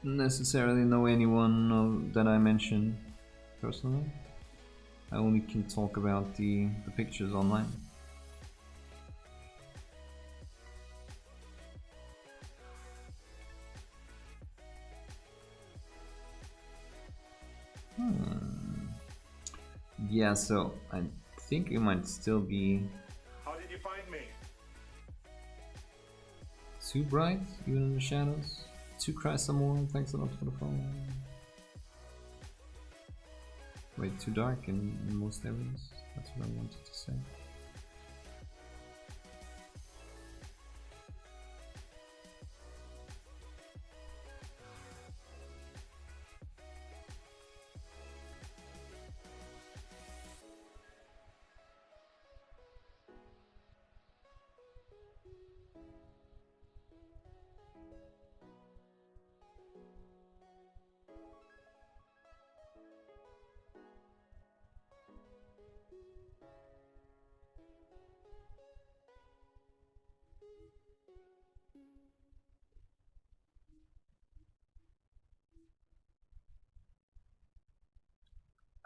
necessarily know anyone that I mentioned personally. I only can talk about the pictures online. Yeah, so I think it might still be... How did you find me? Too bright, even in the shadows. Too cry some more, thanks a lot for the follow. Way too dark in most areas. That's what I wanted to say.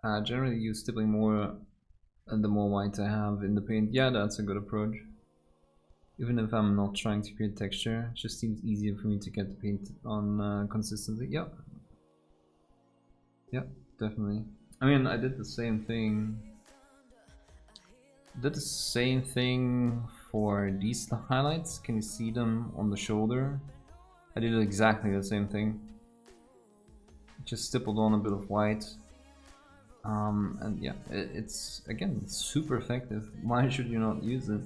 Generally use stippling more and the more white I have in the paint. Yeah, that's a good approach. Even if I'm not trying to create texture, it just seems easier for me to get the paint on consistently. Yep. Yep, definitely. I mean, I did the same thing. Did the same thing for these highlights. Can you see them on the shoulder? I did exactly the same thing. Just stippled on a bit of white. And yeah, it's again super effective. Why should you not use it?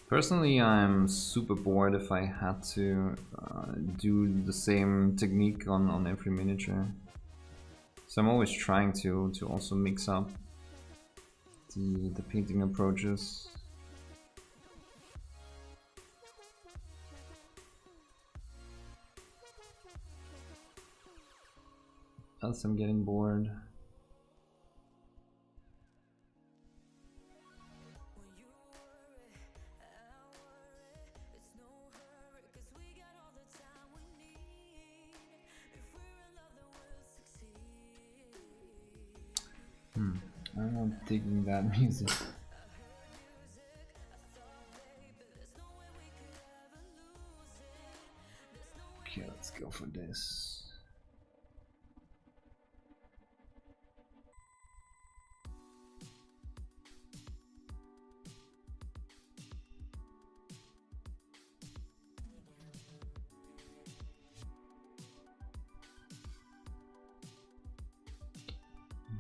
Personally, I'm super bored if I had to do the same technique on every miniature. So I'm always trying to also mix up the painting approaches. Else I'm getting bored. I'm not digging that music. Okay, let's go for this.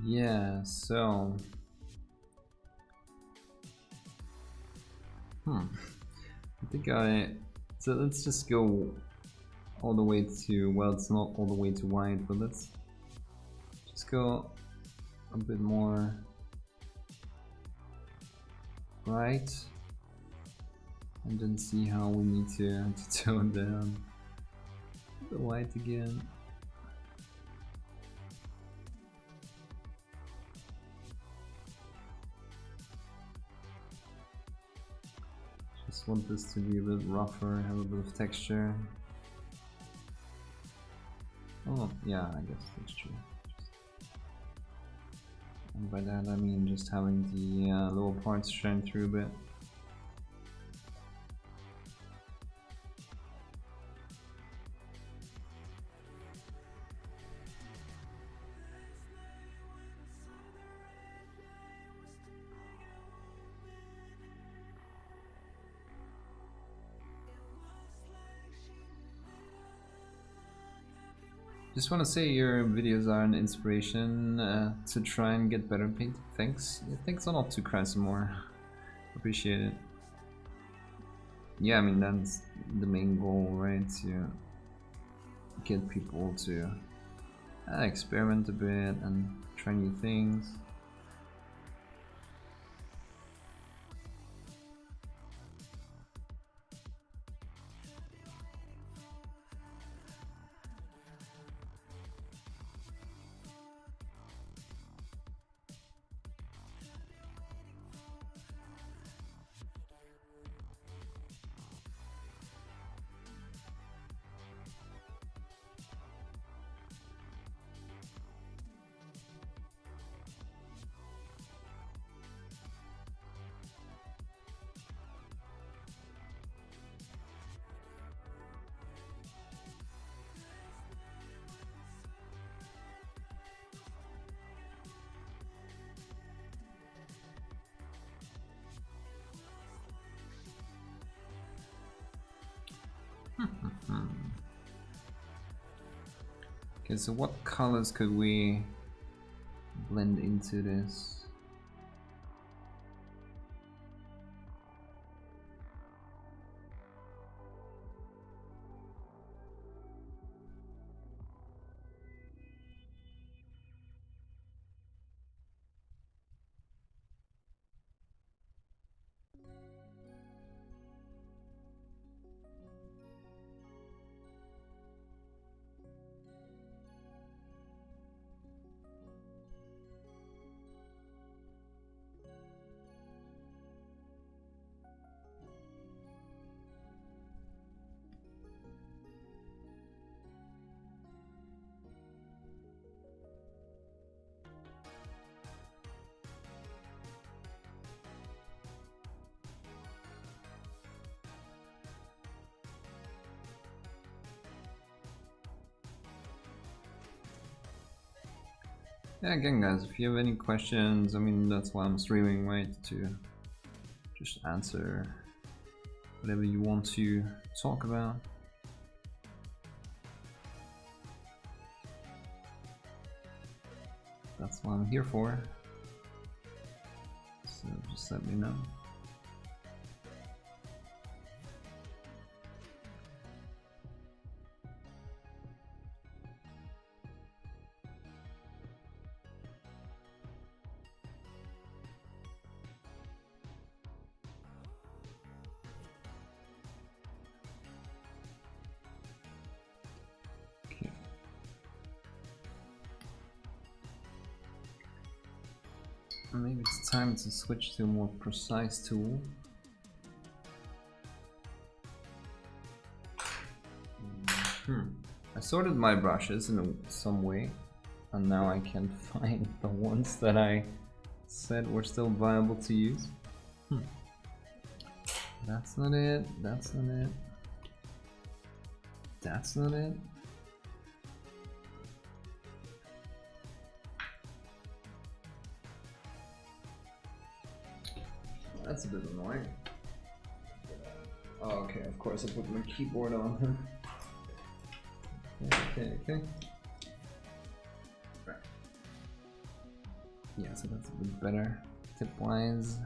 Yeah, so so let's just go all the way to, well, it's not all the way to white, but let's just go a bit more bright and then see how we need to tone down the white again. Just want this to be a bit rougher, have a bit of texture. Oh, yeah, I guess that's true. And by that I mean just having the lower parts shine through a bit. Just want to say your videos are an inspiration to try and get better painting. Thanks. Yeah, thanks a lot to cry some more. Appreciate it. Yeah, I mean that's the main goal, right? To get people to experiment a bit and try new things. Okay, so what colors could we blend into this? Yeah, again, guys, if you have any questions, I mean, that's why I'm streaming, right? To just answer whatever you want to talk about. That's what I'm here for. So just let me know. Maybe it's time to switch to a more precise tool. I sorted my brushes in some way, and now I can find the ones that I said were still viable to use. That's not it, that's not it. That's not it. That's a bit annoying. Oh, okay, of course I put my keyboard on. Okay. Right. Yeah, so that's a bit better tip-wise.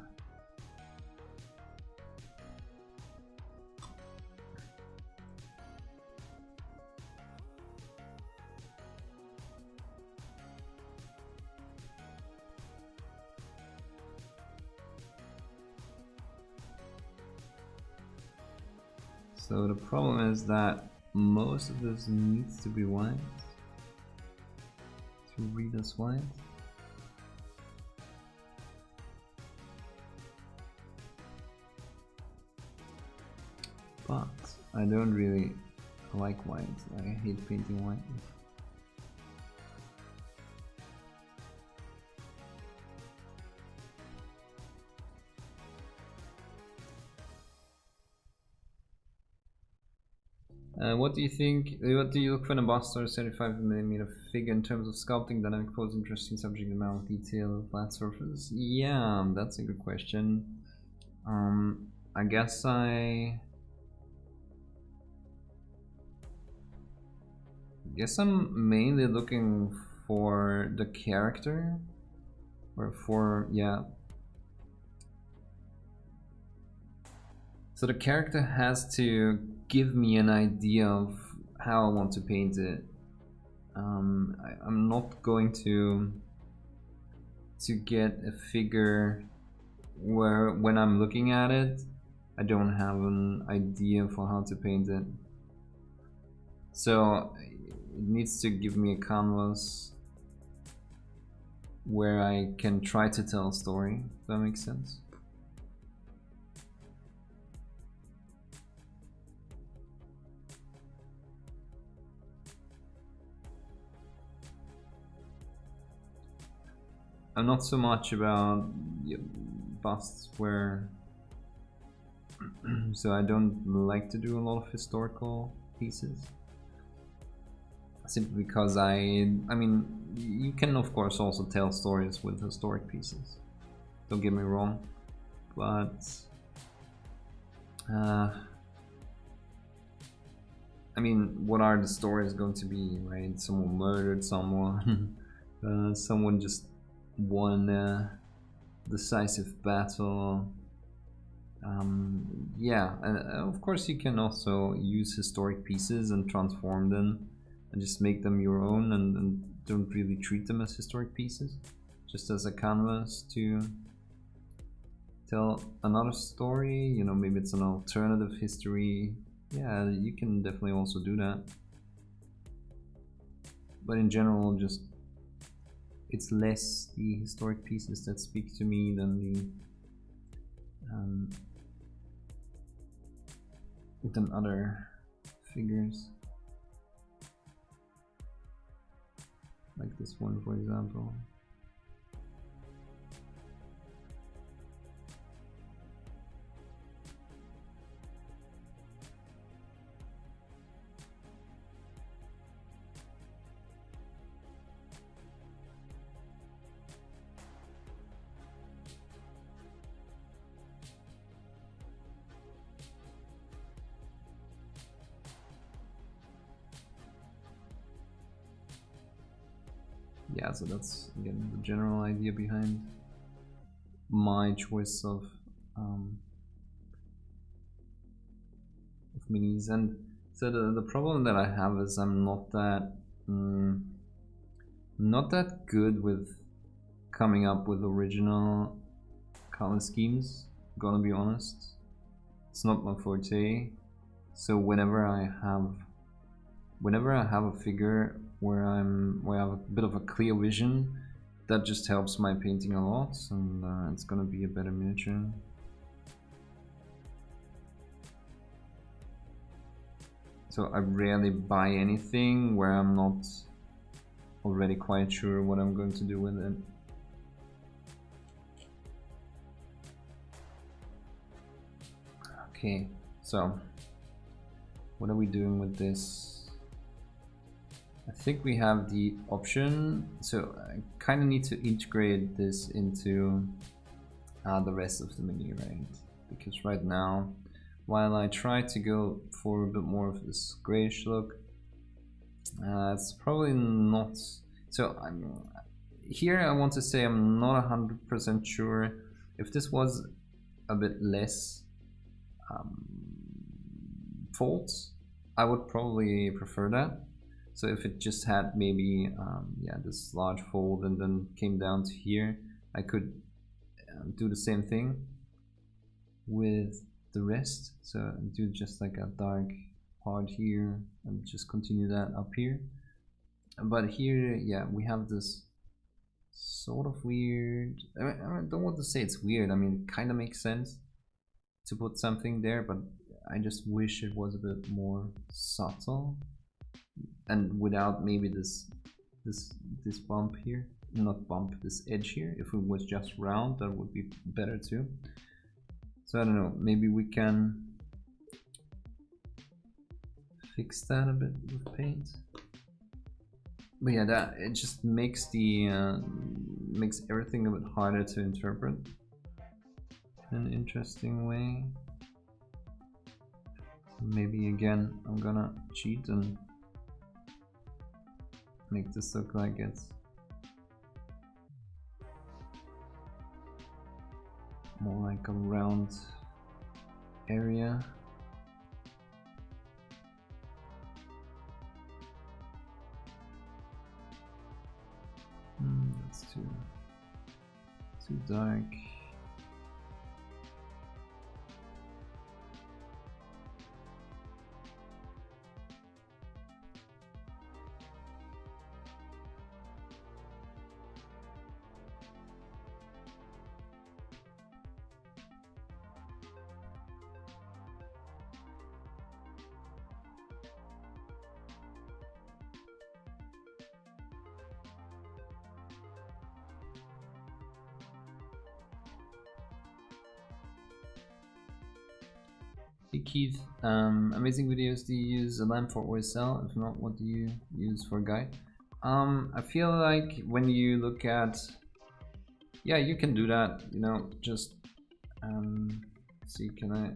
So the problem is that most of this needs to be white to read as white. But I don't really like white. I hate painting white. What do you think? What do you look for in a bust or 75mm figure in terms of sculpting, dynamic pose, interesting subject amount, detail, flat surface? Yeah, that's a good question. I guess I'm mainly looking for the character, or for So the character has to give me an idea of how I want to paint it. I'm not going to get a figure where when I'm looking at it, I don't have an idea for how to paint it. So it needs to give me a canvas where I can try to tell a story, if that makes sense. I'm not so much about busts where so I don't like to do a lot of historical pieces, simply because I mean, you can of course also tell stories with historic pieces, don't get me wrong, but I mean, what are the stories going to be, right? Someone murdered someone, someone just won a decisive battle. Yeah, and of course you can also use historic pieces and transform them and just make them your own, and don't really treat them as historic pieces, just as a canvas to tell another story. You know, maybe it's an alternative history. Yeah, you can definitely also do that, but in general, just it's less the historic pieces that speak to me than than other figures, like this one, for example. yeah, so that's again the general idea behind my choice of minis. And so the problem that I have is I'm not that good with coming up with original color schemes, gonna be honest. It's not my forte. So whenever I have a figure where I have a bit of a clear vision, that just helps my painting a lot, and it's gonna be a better miniature. So I rarely buy anything where I'm not already quite sure what I'm going to do with it. Okay, so what are we doing with this? I think we have the option, so I kind of need to integrate this into the rest of the menu, right? Because right now, while I try to go for a bit more of this grayish look, it's probably not. So here I want to say I'm not 100% sure. If this was a bit less folds, I would probably prefer that. So if it just had maybe yeah, this large fold and then came down to here, I could do the same thing with the rest. So do just like a dark part here and just continue that up here. But here, yeah, we have this sort of weird, I don't want to say it's weird, I mean, it kind of makes sense to put something there, but I just wish it was a bit more subtle and without maybe this bump here, not bump, this edge here. If it was just round, that would be better too. So I don't know, maybe we can fix that a bit with paint. But yeah, that it just makes the makes everything a bit harder to interpret in an interesting way. Maybe again I'm gonna cheat and make this look like it's more like a round area. That's too dark. Hey Keith, amazing videos. Do you use a lamp for OSL? If not, what do you use for a guide? I feel like when you look at, yeah, you can do that, you know, just see, can I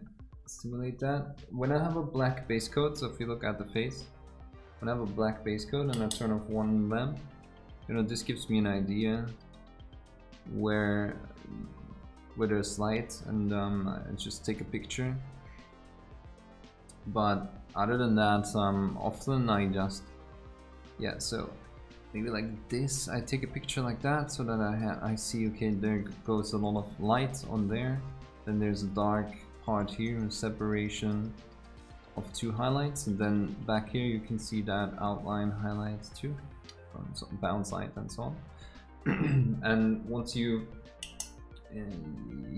simulate that? When I have a black base coat, so if you look at the face, when I have a black base coat and I turn off one lamp, you know, this gives me an idea where there's light, and I just take a picture. But other than that, often I just, yeah, so maybe like this, I take a picture like that so that I see, okay, there goes a lot of light on there, then there's a dark part here, a separation of two highlights, and then back here you can see that outline highlights too, bounce light and so on. And once you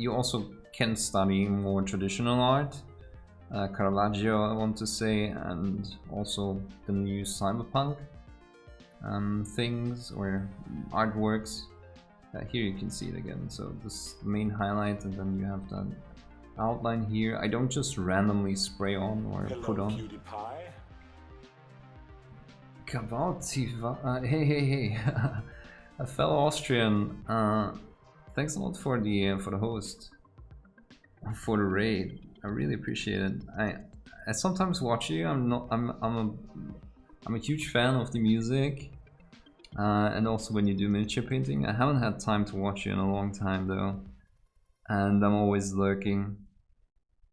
also can study more traditional art, Caravaggio, I want to say, and also the new cyberpunk things or artworks. Here you can see it again. So this is the main highlight, and then you have that outline here. I don't just randomly spray on or put on. Hey, a fellow Austrian. Thanks a lot for the host, for the raid. I really appreciate it. I sometimes watch you. I'm a huge fan of the music. And also when you do miniature painting. I haven't had time to watch you in a long time though, and I'm always lurking.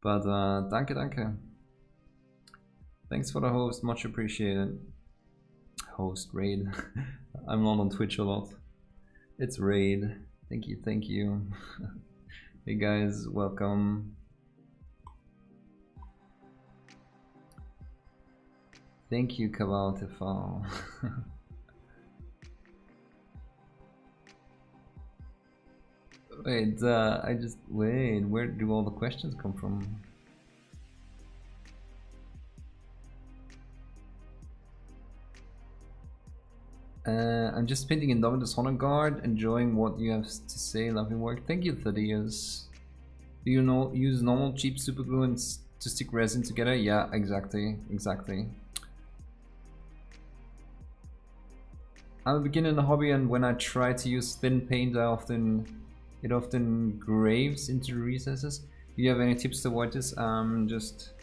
But danke, danke. Thanks for the host, much appreciated. Host raid. I'm not on Twitch a lot. It's raid. Thank you, thank you. Hey guys, welcome. Thank you, Kabal Tefal. Wait, wait, where do all the questions come from? I'm just painting in Dominus Honor Guard, enjoying what you have to say, lovely work. Thank you, Thaddeus. Do you know use normal cheap super glue and to stick resin together? Yeah, exactly, exactly. I'm a beginner in the hobby, and when I try to use thin paint, it often graves into the recesses. Do you have any tips to avoid this? Just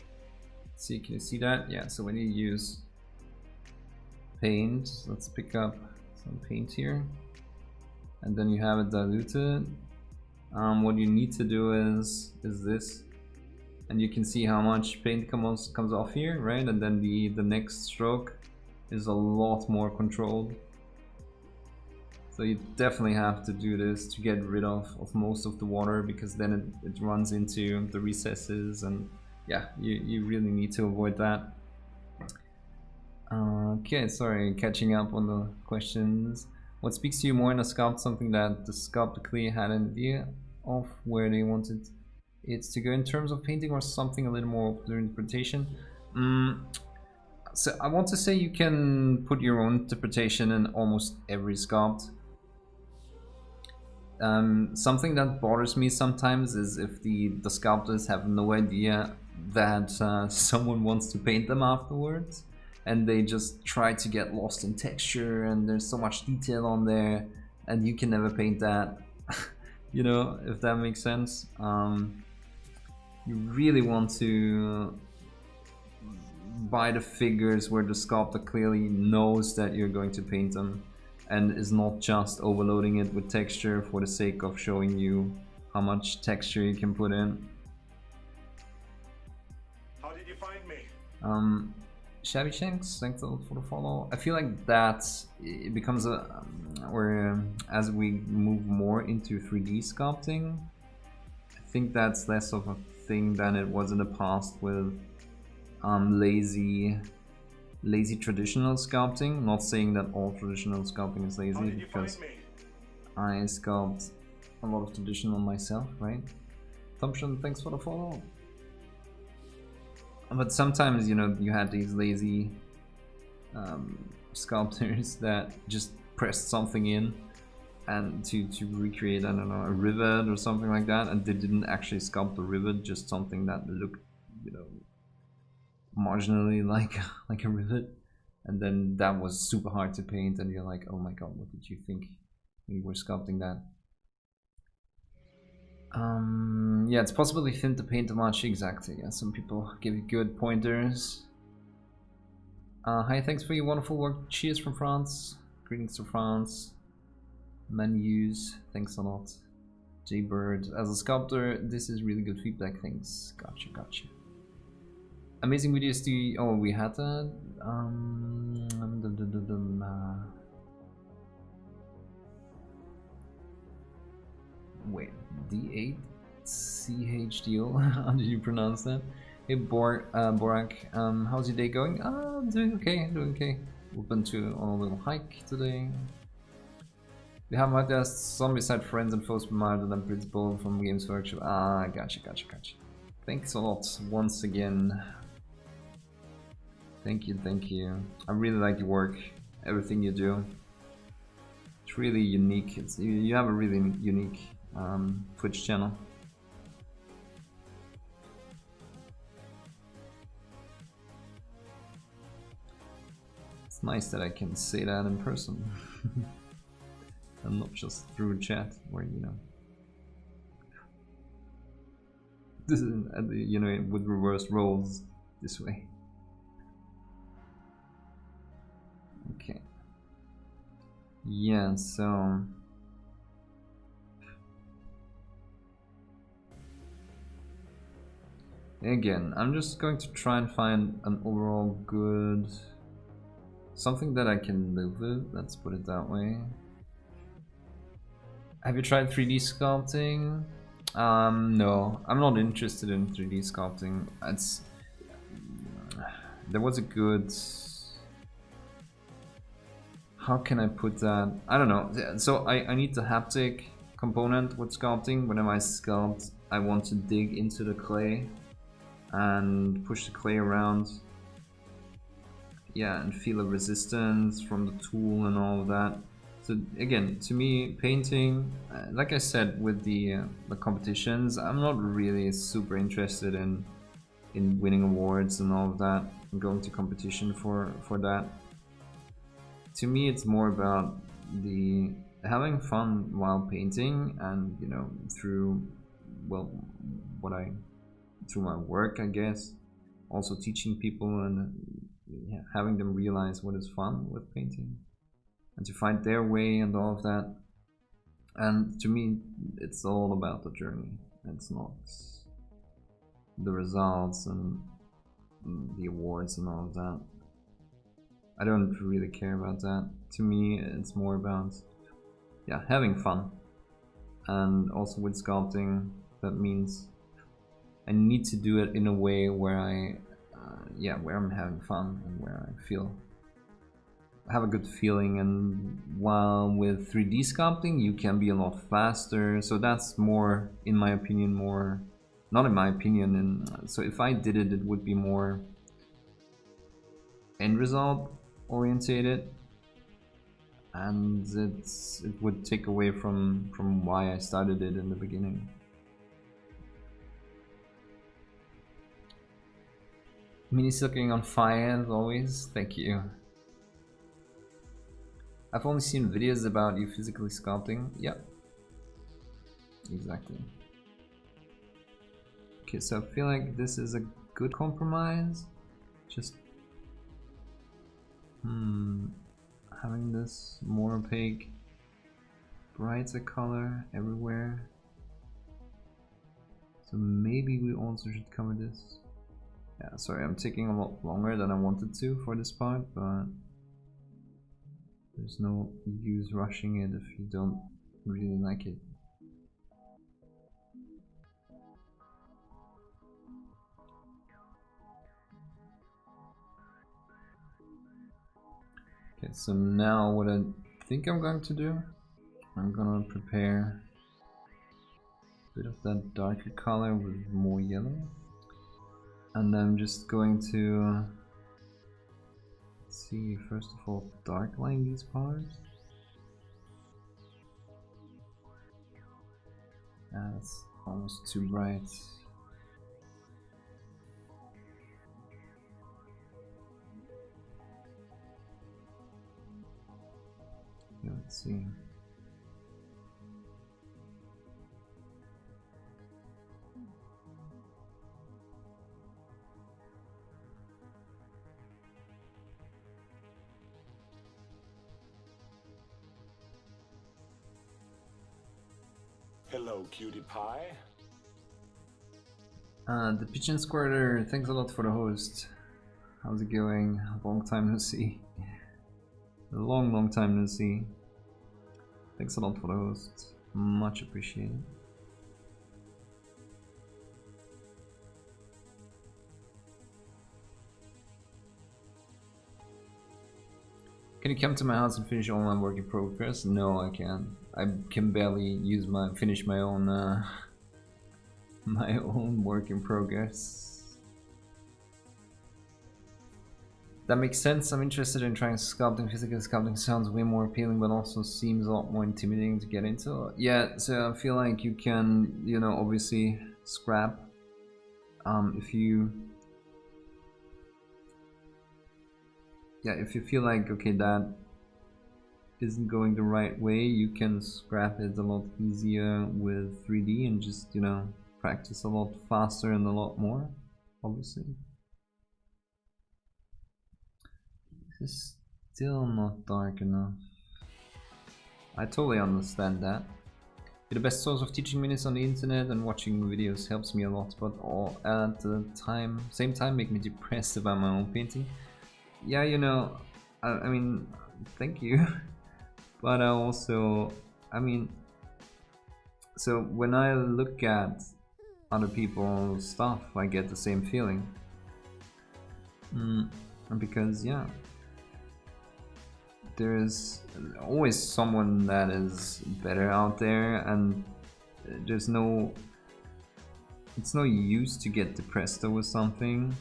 see, can you see that? Yeah, so when you use paint, let's pick up some paint here, and then you have it diluted. What you need to do is this, and you can see how much paint comes off here, right? And then the next stroke is a lot more controlled. So you definitely have to do this to get rid of most of the water, because then it runs into the recesses, and yeah, you really need to avoid that. Okay, sorry, catching up on the questions. What speaks to you more in a sculpt? Something that the sculptor clearly had an idea of where they wanted it to go in terms of painting, or something a little more of their interpretation? So I want to say you can put your own interpretation in almost every sculpt. Something that bothers me sometimes is if the sculptors have no idea that someone wants to paint them afterwards, and they just try to get lost in texture, and there's so much detail on there, and you can never paint that. You know, if that makes sense. You really want to buy the figures where the sculptor clearly knows that you're going to paint them, and is not just overloading it with texture for the sake of showing you how much texture you can put in. How did you find me? Shabby Shanks, thanks a lot for the follow. I feel like that it becomes a as we move more into 3D sculpting, I think that's less of a thing than it was in the past with lazy traditional sculpting. Not saying that all traditional sculpting is lazy, because I sculpt a lot of traditional myself, right? Thumption, thanks for the follow. But sometimes, you know, you had these lazy sculptors that just pressed something in and to recreate, I don't know, a rivet or something like that, and they didn't actually sculpt the rivet, just something that looked, you know, marginally like a rivet, and then that was super hard to paint, and you're like, oh my god, what did you think when you were sculpting that? Yeah, it's possibly thin to paint too much, exactly. Yeah, some people give you good pointers. Hi, thanks for your wonderful work. Cheers from France. Greetings to France. Menus, thanks a lot. Jaybird, as a sculptor, this is really good feedback. Thanks. Gotcha, gotcha. Amazing videos to you. Oh, we had that. Wait, D8CHDO? How did you pronounce that? Hey, Borak, how's your day going? Doing okay, doing okay. We've been on a little hike today. We have my some beside friends and foes martyred and principal from Games Workshop. Gotcha, gotcha, gotcha. Thanks a lot once again. Thank you, thank you. I really like your work, everything you do. It's really unique. You have a really unique Twitch channel. It's nice that I can say that in person. And not just through chat, where, you know, this is, you know, with reverse roles this way. Okay. Yeah, so again, I'm just going to try and find an overall good, something that I can live with, let's put it that way. Have you tried 3D sculpting? No, I'm not interested in 3D sculpting. There was a good, how can I put that? I don't know. So I need the haptic component with sculpting. Whenever I sculpt, I want to dig into the clay and push the clay around. Yeah, and feel a resistance from the tool and all of that. So again, to me, painting, like I said with the competitions, I'm not really super interested in winning awards and all of that, and going to competition for that. To me, it's more about the having fun while painting, and you know, through through my work, I guess, also teaching people and having them realize what is fun with painting and to find their way and all of that. And to me, it's all about the journey. It's not the results and the awards and all of that. I don't really care about that. To me, it's more about, yeah, having fun. And also with sculpting, that means I need to do it in a way where where I'm having fun and where I have a good feeling. And while with 3D sculpting, you can be a lot faster. So that's more, in my opinion, not in my opinion. So if I did it, it would be more end result orientated, and it would take away from why I started it in the beginning. Mini silking on fire as always, thank you. I've only seen videos about you physically sculpting. Yep, exactly. Okay, so I feel like this is a good compromise. Just having this more opaque, brighter color everywhere. So maybe we also should cover this. Yeah, sorry, I'm taking a lot longer than I wanted to for this part, but there's no use rushing it if you don't really like it. Okay, so now what I think I'm going to do, I'm gonna prepare a bit of that darker color with more yellow. And I'm just going to see, first of all, dark line these parts. That's almost too bright. Yeah, let's see. Hello, cutie pie. The Pigeon Squirter, thanks a lot for the host. How's it going? Long time no see. A long time no see. Thanks a lot for the host. Much appreciated. Can you come to my house and finish all my work in progress? No, I can't. I can barely finish my own my own work in progress. That makes sense. I'm interested in trying sculpting. Physical sculpting sounds way more appealing, but also seems a lot more intimidating to get into. Yeah, so I feel like you can, you know, obviously scrap if you feel like, okay, that isn't going the right way, you can scrap it a lot easier with 3D and just, you know, practice a lot faster and a lot more, obviously. This is still not dark enough. I totally understand that. You're the best source of teaching minutes on the internet, and watching videos helps me a lot, but all at the same time make me depressed about my own painting. Yeah, you know, I mean, thank you. But I also, I mean, so when I look at other people's stuff, I get the same feeling. Because yeah, there's always someone that is better out there, and it's no use to get depressed over something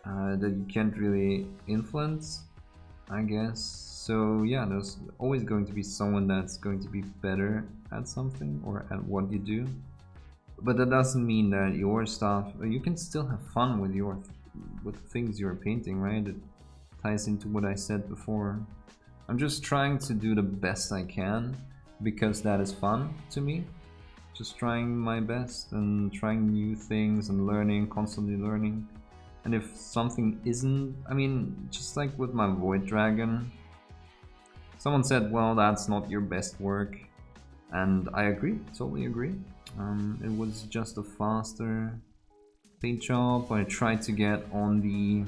that you can't really influence, I guess. So yeah, there's always going to be someone that's going to be better at something or at what you do, but that doesn't mean that your stuff, you can still have fun with with things you're painting, right? It ties into what I said before. I'm just trying to do the best I can because that is fun to me. Just trying my best and trying new things and learning, constantly learning. And if something isn't, I mean, just like with my Void Dragon, someone said, well, that's not your best work. And I agree, totally agree. It was just a faster paint job. I tried to get on the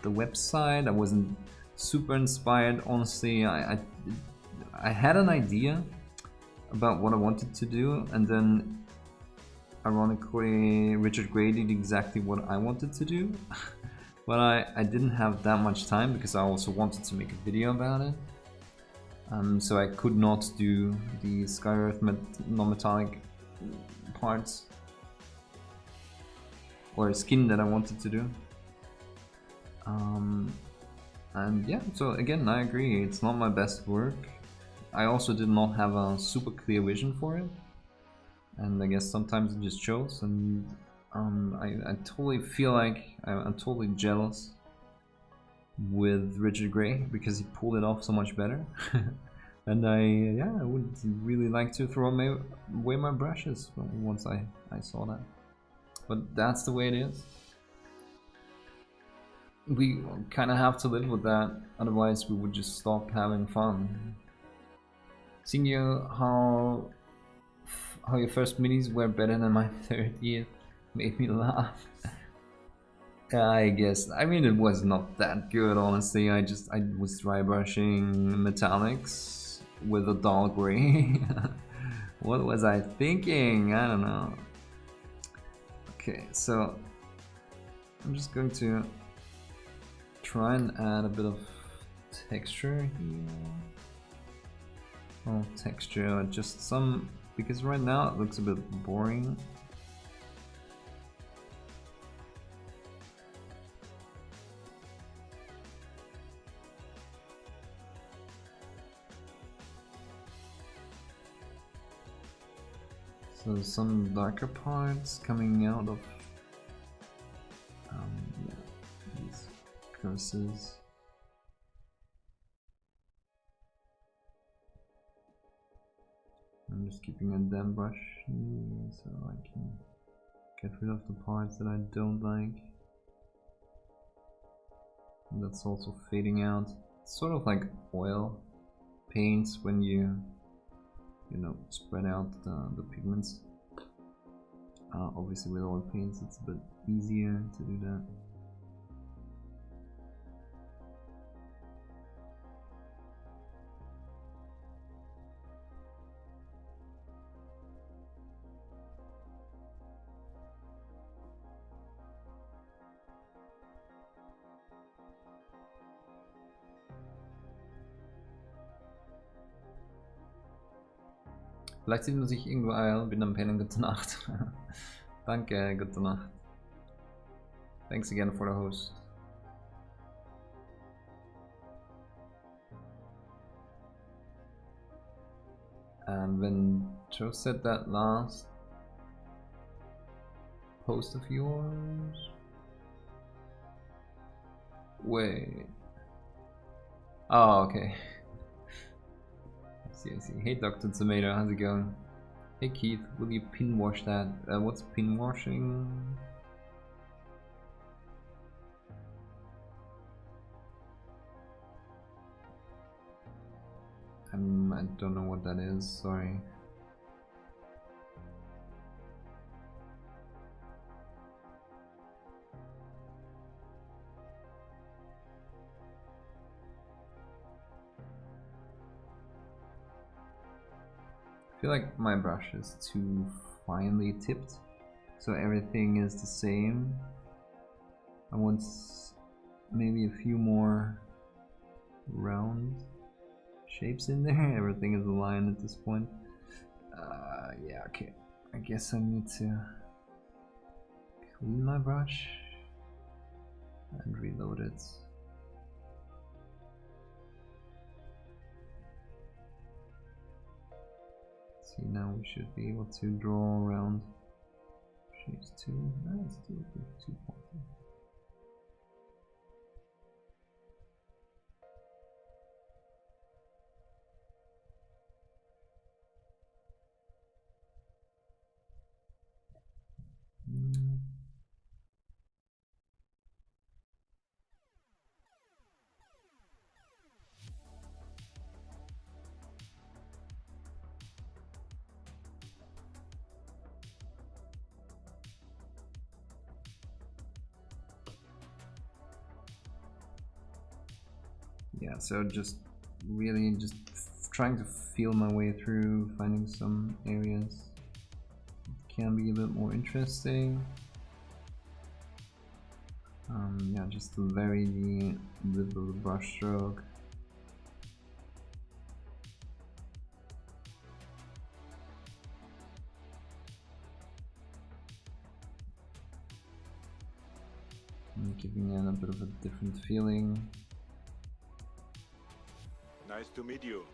website. I wasn't super inspired, honestly. I had an idea about what I wanted to do, and then ironically Richard Gray did exactly what I wanted to do. But I didn't have that much time because I also wanted to make a video about it. So I could not do the Sky Earth non-metallic parts or skin that I wanted to do. And yeah, so again, I agree, it's not my best work. I also did not have a super clear vision for it, and I guess sometimes it just shows. And I totally feel like I'm totally jealous with Richard Gray because he pulled it off so much better. And I would really like to throw away my brushes once I saw that. But that's the way it is. We kind of have to live with that, otherwise we would just stop having fun. Seeing how your first minis were better than my 30th made me laugh. I guess, I mean, it was not that good, honestly. I was dry brushing metallics with a dull gray. What was I thinking? I don't know. Okay, so I'm just going to try and add a bit of texture here. Oh, texture, just some, because right now it looks a bit boring. So some darker parts coming out of yeah, these curses. I'm just keeping a damp brush here so I can get rid of the parts that I don't like. And that's also fading out. It's sort of like oil paints when you know, spread out the pigments. Obviously with oil paints it's a bit easier to do that. Vielleicht sieht man sich irgendwo ein, bin am Pennen, gute Nacht. Danke, gute Nacht. Thanks again for the host. And when Joe said that last post of yours... Wait... Oh, okay. I see. Hey Dr. Tomato, how's it going? Hey Keith, will you pin wash that? What's pin washing? I don't know what that is, sorry. I feel like my brush is too finely tipped, so everything is the same. I want maybe a few more round shapes in there. Everything is aligned at this point. Yeah, okay. I guess I need to clean my brush and reload it. See, now we should be able to draw around shapes too. Let's do it with 2 points. Yeah, so just really just trying to feel my way through, finding some areas that can be a bit more interesting. Yeah, just to vary the width of the brush stroke. And giving it a bit of a different feeling. Nice to meet you.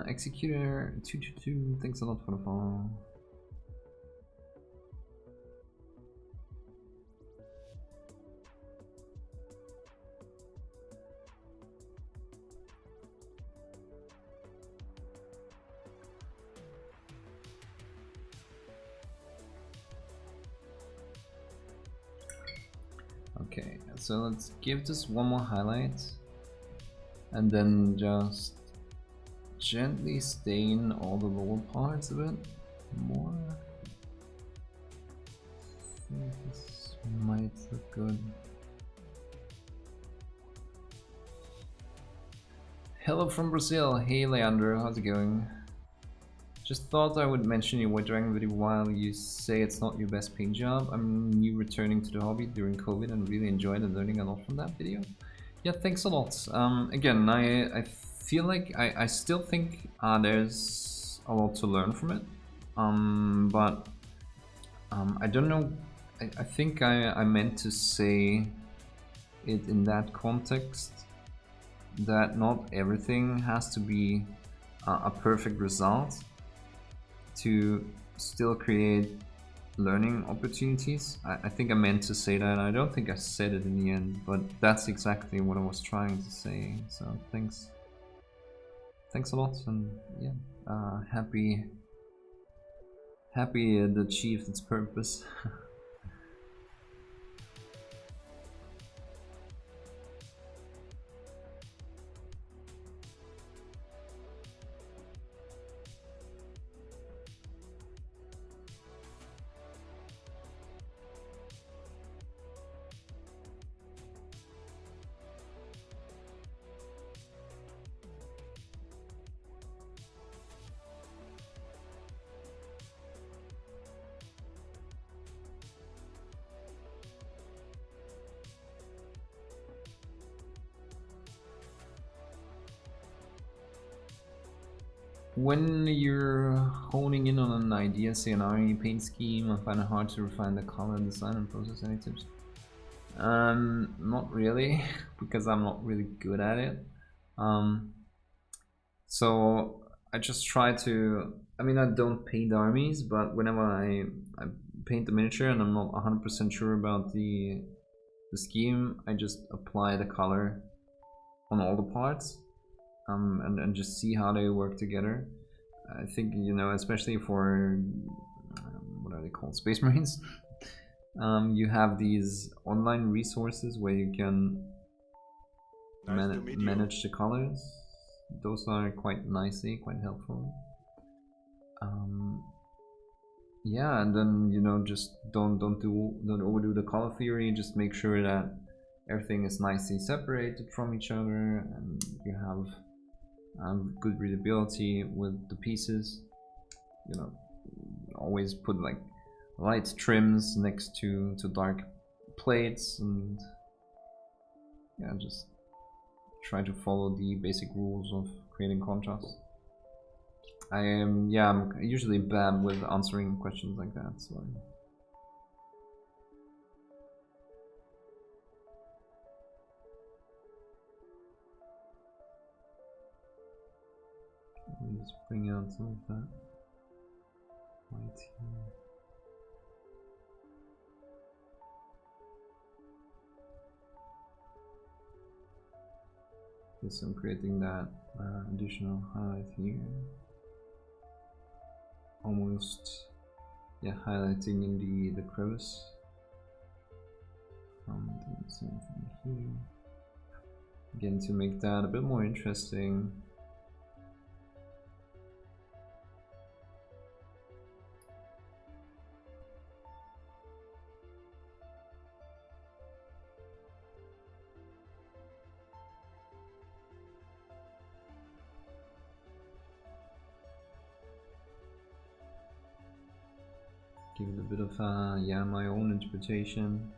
Executor 222, thanks a lot for the follow. Okay, so let's give this one more highlight and then just gently stain all the lower parts a bit more. I think this might look good. Hello from Brazil. Hey Leandro, how's it going? Just thought I would mention you were during the video while you say it's not your best paint job. I'm new returning to the hobby during COVID and really enjoyed and learning a lot from that video. Yeah, thanks a lot. Again, I feel like I still think there's a lot to learn from it. But I don't know. I think I meant to say it in that context that not everything has to be a perfect result to still create learning opportunities. I think I meant to say that. I don't think I said it in the end, but that's exactly what I was trying to say. So thanks a lot, and yeah, happy it achieved its purpose. When you're honing in on an idea, say an RE paint scheme, I find it hard to refine the color, design, and process. Any tips? Not really, because I'm not really good at it. So I just try to. I mean, I don't paint armies, but whenever I paint the miniature and I'm not 100% sure about the scheme, I just apply the color on all the parts. And just see how they work together. I think, you know, especially for what are they called, Space Marines, you have these online resources where you can manage the colors. Those are quite nicely, quite helpful. Yeah, and then, you know, just don't overdo the color theory. Just make sure that everything is nicely separated from each other, and you have good readability with the pieces. You know, always put like light trims next to dark plates, and yeah, just try to follow the basic rules of creating contrast. I'm usually bad with answering questions like that, so let me just bring out some of that white here. Yes, I'm creating that additional highlight here. Almost, yeah, highlighting in the crevice. Doing the same thing here. Again, to make that a bit more interesting. Give it a bit of my own interpretation.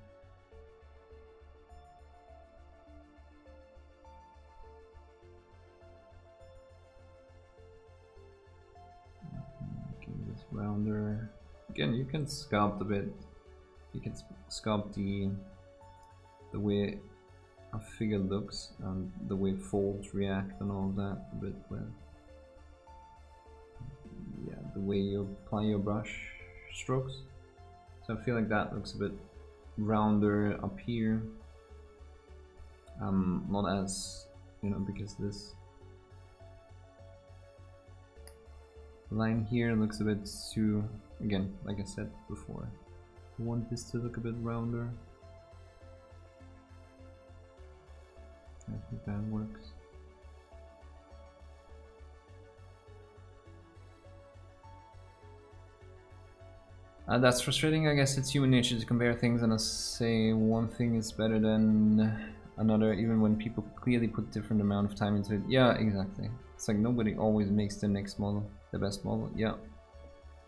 Give this rounder. Again, you can sculpt a bit. You can sculpt the way a figure looks and the way folds react and all of that a bit with the way you apply your brush strokes. So I feel like that looks a bit rounder up here. Not as, you know, because this line here looks a bit too, again, like I said before, I want this to look a bit rounder. I think that works. That's frustrating. I guess it's human nature to compare things and say one thing is better than another, even when people clearly put different amount of time into it. Yeah, exactly. It's like nobody always makes the next model the best model. Yeah.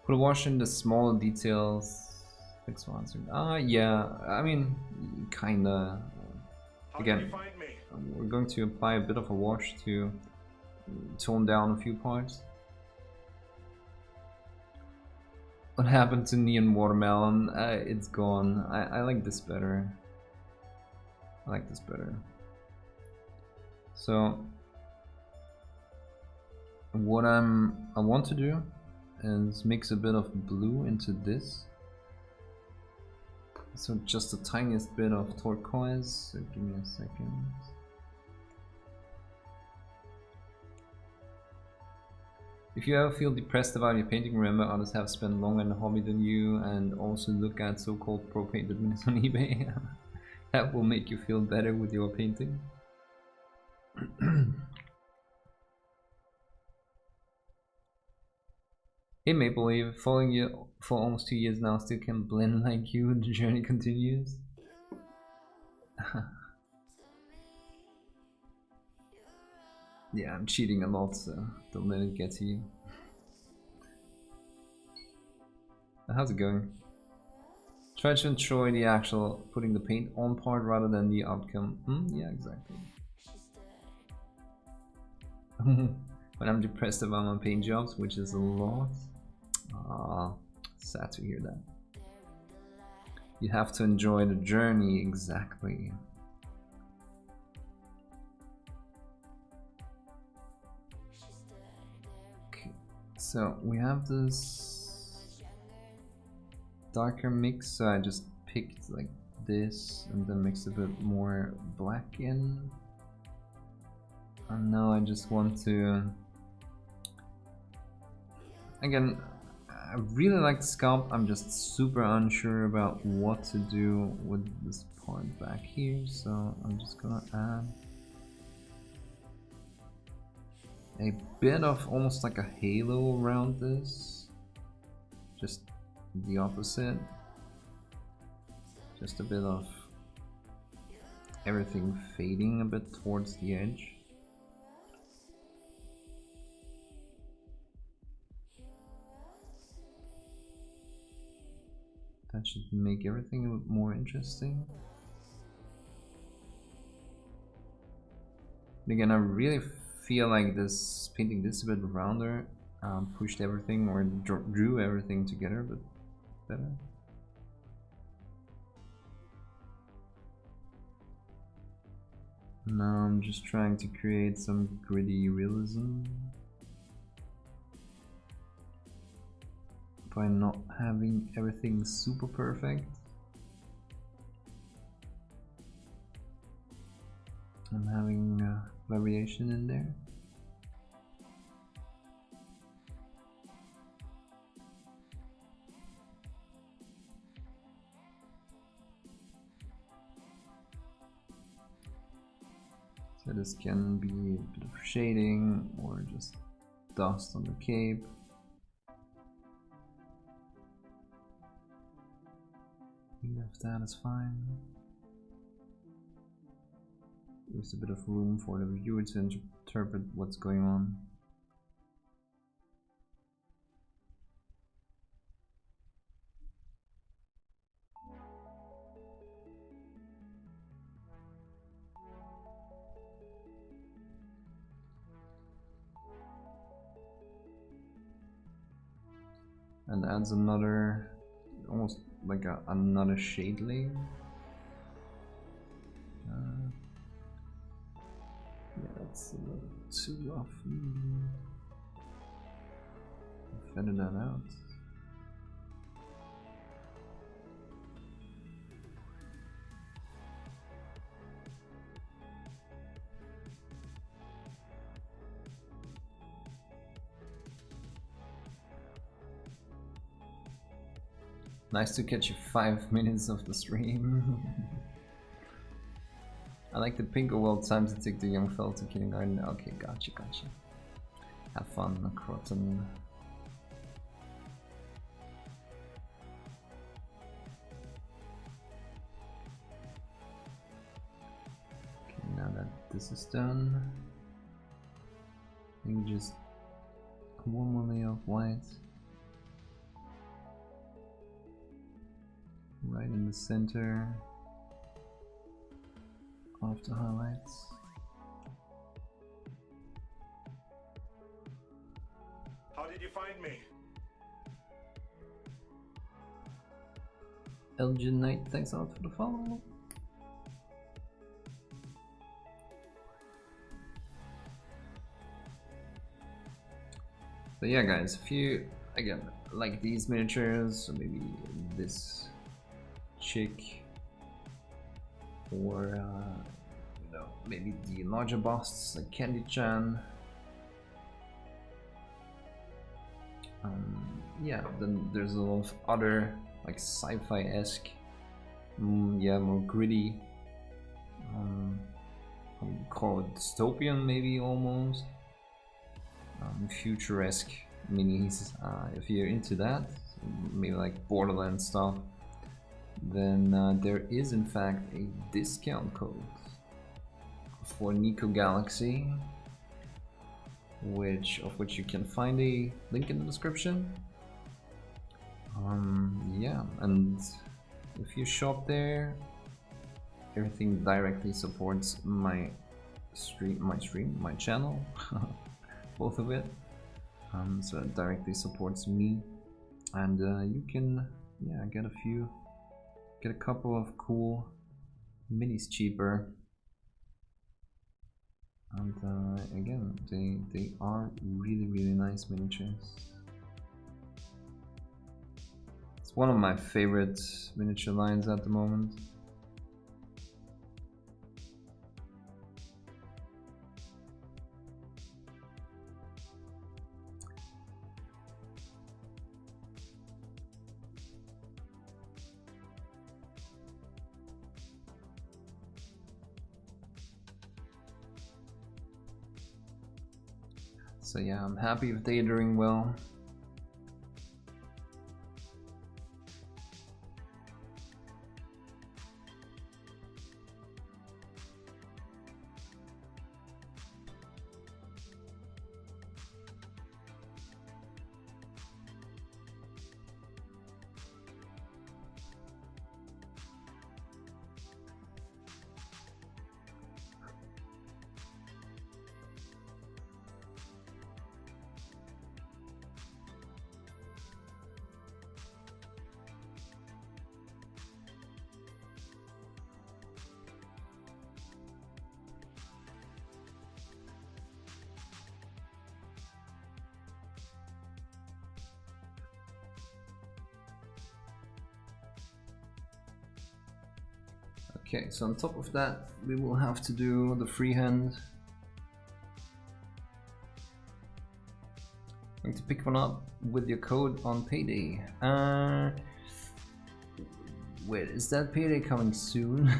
Put a wash in the smaller details. Thanks for answering. Yeah. I mean, kinda. Again, we're going to apply a bit of a wash to tone down a few parts. What happened to Neon Watermelon? It's gone. I like this better. I like this better. So what I want to do is mix a bit of blue into this. So just the tiniest bit of turquoise. So give me a second. If you ever feel depressed about your painting, remember others have spent longer in the hobby than you, and also look at so-called pro painted minutes on eBay. That will make you feel better with your painting. Hey Maple Leaf, following you for almost 2 years now, still can blend like you, the journey continues. Yeah, I'm cheating a lot, so don't let it get to you. How's it going? Try to enjoy the actual putting the paint on part rather than the outcome. Yeah, exactly. When I'm depressed about my paint jobs, which is a lot. Sad to hear that. You have to enjoy the journey, exactly. So we have this darker mix, so I just picked like this and then mixed a bit more black in. And now I just want to, again, I really like the sculpt. I'm just super unsure about what to do with this part back here, so I'm just gonna add a bit of almost like a halo around this. Just the opposite. Just a bit of everything fading a bit towards the edge. That should make everything a bit more interesting. And again, I really feel like this painting this a bit rounder pushed everything or drew everything together a bit better. Now I'm just trying to create some gritty realism by not having everything super perfect. I'm having variation in there. So this can be a bit of shading or just dust on the cape. If that is fine. There's a bit of room for the viewer to interpret what's going on. And adds another, almost like another shade layer. Yeah, that's a little too rough. Feather that out. Nice to catch you 5 minutes of the stream. I like the pink world time to take the young fella to kindergarten. Okay, gotcha. Have fun, Croton. Okay, now that this is done, you just one more layer of white. Right in the center of the highlights. How did you find me? Elgin Knight, thanks a lot for the follow. So yeah guys, if you again like these miniatures, or maybe this chick, or you know, maybe the larger busts like Candy-chan, yeah, then there's a lot of other like sci-fi-esque, yeah, more gritty, I would call it dystopian maybe almost, futuresque minis. If you're into that, maybe like Borderlands stuff, then there is in fact a discount code for Neko Galaxy, of which you can find a link in the description. Yeah, and if you shop there, everything directly supports my channel, both of it. So it directly supports me, and you can, yeah, get a couple of cool minis cheaper. And again, they are really nice miniatures. It's one of my favorite miniature lines at the moment. So yeah, I'm happy if they're doing well. Okay, so on top of that, we will have to do the freehand. Going to pick one up with your code on payday. Wait, is that payday coming soon?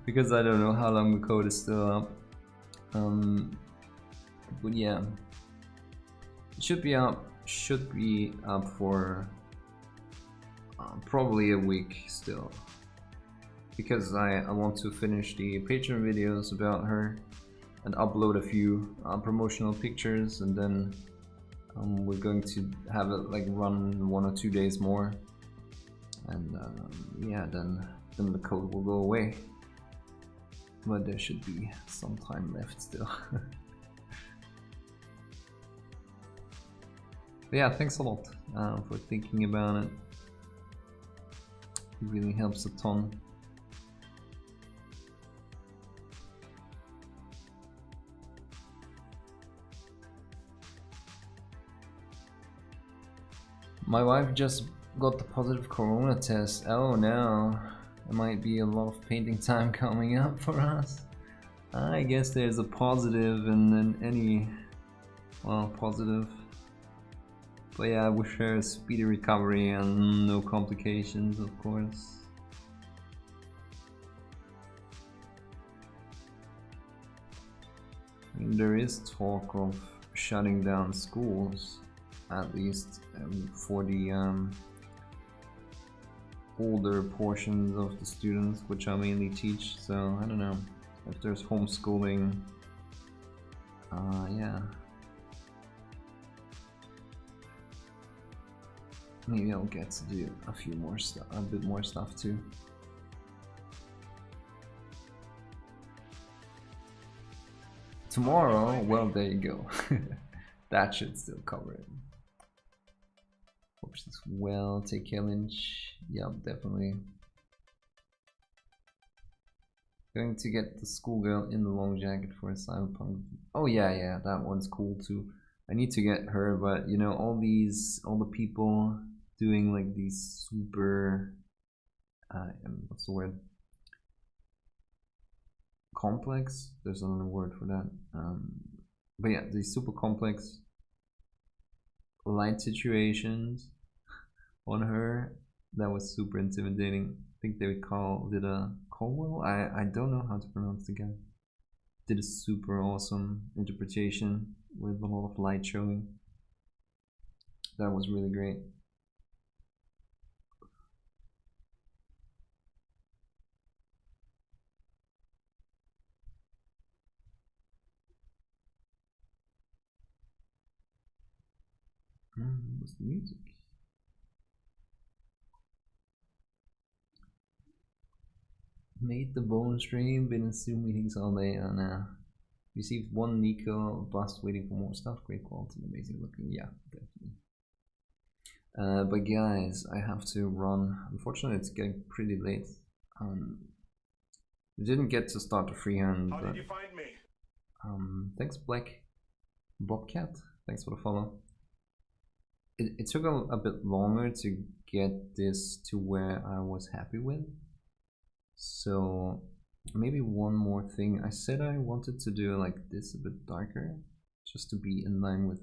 Because I don't know how long the code is still up. But yeah, it should be up. Should be up for probably a week still. Because I want to finish the Patreon videos about her and upload a few promotional pictures, and then we're going to have it like run 1 or 2 days more, and yeah, then the code will go away. But there should be some time left still. But yeah, thanks a lot for thinking about it. It really helps a ton. My wife just got the positive corona test. Oh no, there might be a lot of painting time coming up for us. I guess there's a positive and then any, well, positive. But yeah, I wish her a speedy recovery and no complications, of course. I mean, there is talk of shutting down schools, at least for the older portions of the students, which I mainly teach. So I don't know if there's homeschooling. Yeah, maybe I'll get to do a few more stuff, a bit more stuff too. Tomorrow, well, there you go. That should still cover it. Hope she's well. Take care, Lynch. Yep, definitely. Going to get the schoolgirl in the long jacket for a cyberpunk. Oh yeah, that one's cool too. I need to get her, but you know, all the people doing like these super, what's the word? Complex? There's another word for that. But yeah, these super complex light situations on her, that was super intimidating. I think they would call it a Colwell? I don't know how to pronounce the guy. Did a super awesome interpretation with a lot of light showing. That was really great. What's the music? Made the bone stream, been in Zoom meetings all day, and received 1 Neko bust, waiting for more stuff. Great quality, amazing looking. Yeah, definitely. But guys, I have to run. Unfortunately, it's getting pretty late. We didn't get to start the freehand. How but, did you find me? Thanks, Black Bobcat. Thanks for the follow. It took a bit longer to get this to where I was happy with. So maybe one more thing. I said I wanted to do like this a bit darker, just to be in line with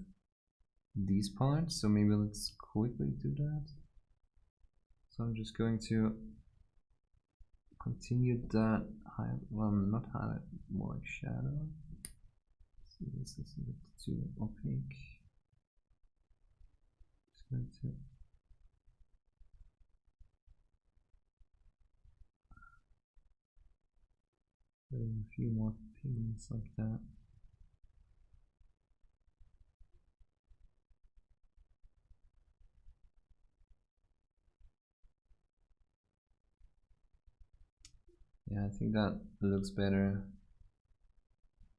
these parts. So maybe let's quickly do that. So I'm just going to continue that, well, not highlight, more like shadow. This is a bit too opaque. Just going to put in a few more pigments like that. Yeah, I think that looks better.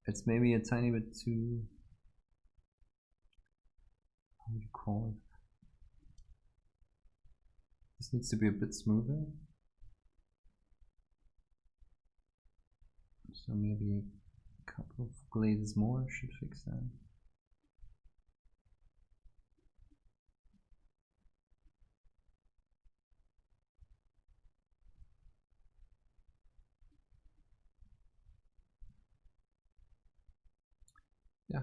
It's maybe a tiny bit too, how would you call it? This needs to be a bit smoother. So maybe a couple of glazes more should fix that. Yeah.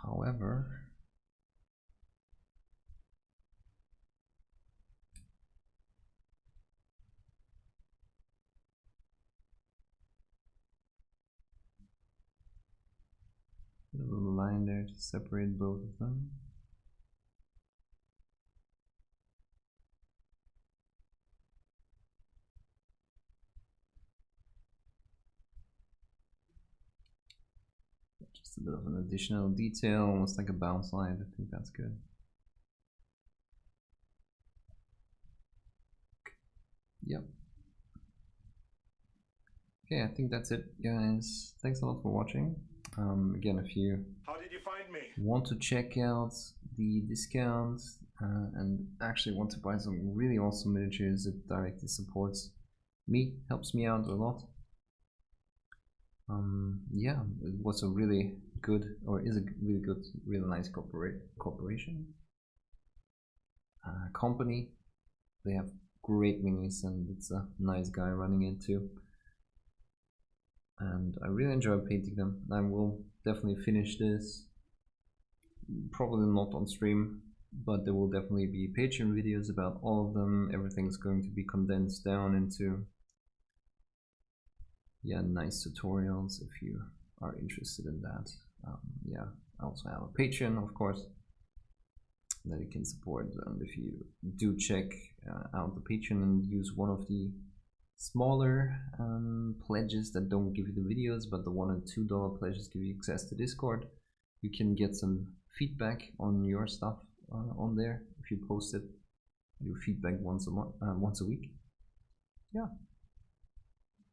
However, a little line there to separate both of them. Just a bit of an additional detail, almost like a bounce line. I think that's good. Yep. Okay, I think that's it, guys. Thanks a lot for watching. Again, if you want to check out the discounts and actually want to buy some really awesome miniatures, it directly supports me, helps me out a lot. Yeah, it was a really good, or is a really good, really nice corporation company. They have great minis and it's a nice guy running it too. And I really enjoy painting them. I will definitely finish this, probably not on stream, but there will definitely be Patreon videos about all of them. Everything's going to be condensed down into, yeah, nice tutorials if you are interested in that. Yeah, I also have a Patreon, of course, that you can support. And if you do check out the Patreon and use one of the smaller pledges that don't give you the videos, but the $1 and $2 pledges give you access to Discord, you can get some feedback on your stuff on there if you post it. You feedback once a week. Yeah,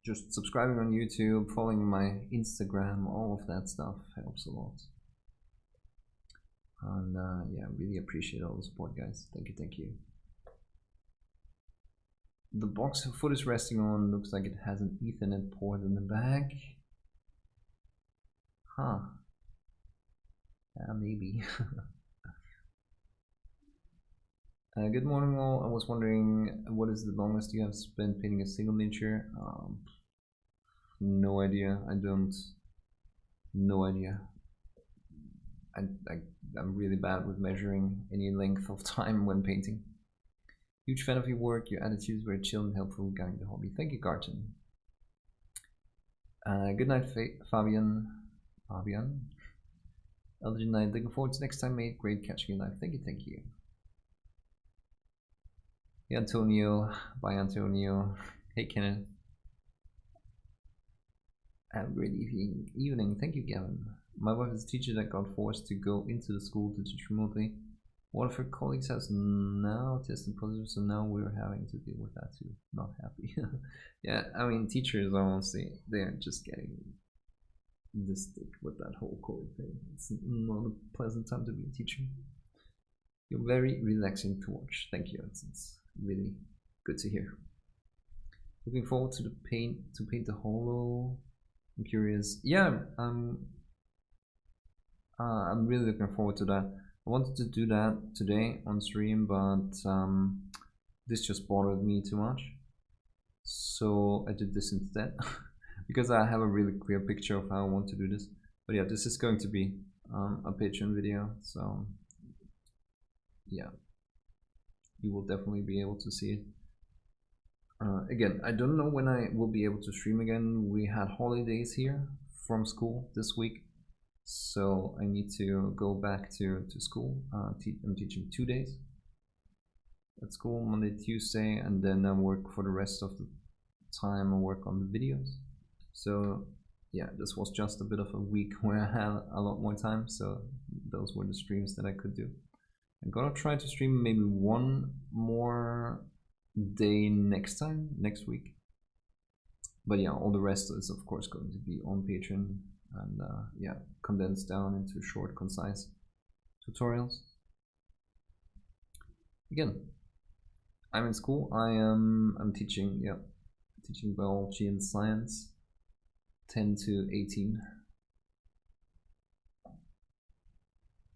just subscribing on YouTube, following my Instagram, all of that stuff helps a lot. And yeah, really appreciate all the support, guys. Thank you, thank you. The box foot is resting on looks like it has an Ethernet port in the back. Huh. Yeah, maybe. Good morning all. I was wondering, what is the longest you have spent painting a single miniature? No idea. No idea. I'm really bad with measuring any length of time when painting. Huge fan of your work. Your attitude is very chill and helpful guiding the hobby. Thank you, Garten. Good night, Fabian. Elgin Knight, looking forward to next time, mate. Great catching you live. Thank you, thank you. Hey, Antonio. Bye, Antonio. Hey, Kenneth. Have a great evening. Thank you, Gavin. My wife is a teacher that got forced to go into the school to teach remotely. One of her colleagues has now tested positive, so now we're having to deal with that too. Not happy. Yeah, I mean, teachers, honestly, they're just getting the stick with that whole COVID thing. It's not a pleasant time to be a teacher. You're very relaxing to watch. Thank you. It's really good to hear. Looking forward to paint the holo. I'm curious. Yeah, I'm really looking forward to that. I wanted to do that today on stream, but this just bothered me too much, so I did this instead. because I have a really clear picture of how I want to do this. But yeah, this is going to be a Patreon video, so yeah, you will definitely be able to see it. Again, I don't know when I will be able to stream again. We had holidays here from school this week, so I need to go back to school. I'm teaching 2 days at school, Monday, Tuesday, and then I work for the rest of the time. I work on the videos. So yeah, this was just a bit of a week where I had a lot more time, so those were the streams that I could do. I'm gonna try to stream maybe one more day next week. But yeah, all the rest is of course going to be on Patreon, and yeah, condensed down into short, concise tutorials. Again, I'm in school. I'm teaching, yeah, teaching biology and science, 10 to 18.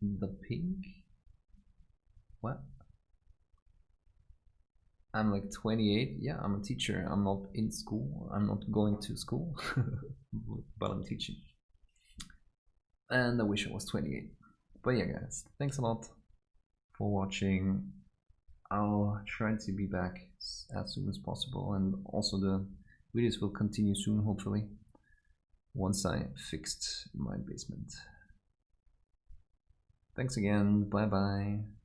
The pink? What? I'm like 28. Yeah, I'm a teacher. I'm not in school. I'm not going to school, but I'm teaching. And I wish I was 28. But yeah, guys, thanks a lot for watching. I'll try to be back as soon as possible, and also the videos will continue soon, hopefully, once I fixed my basement. Thanks again. Bye bye.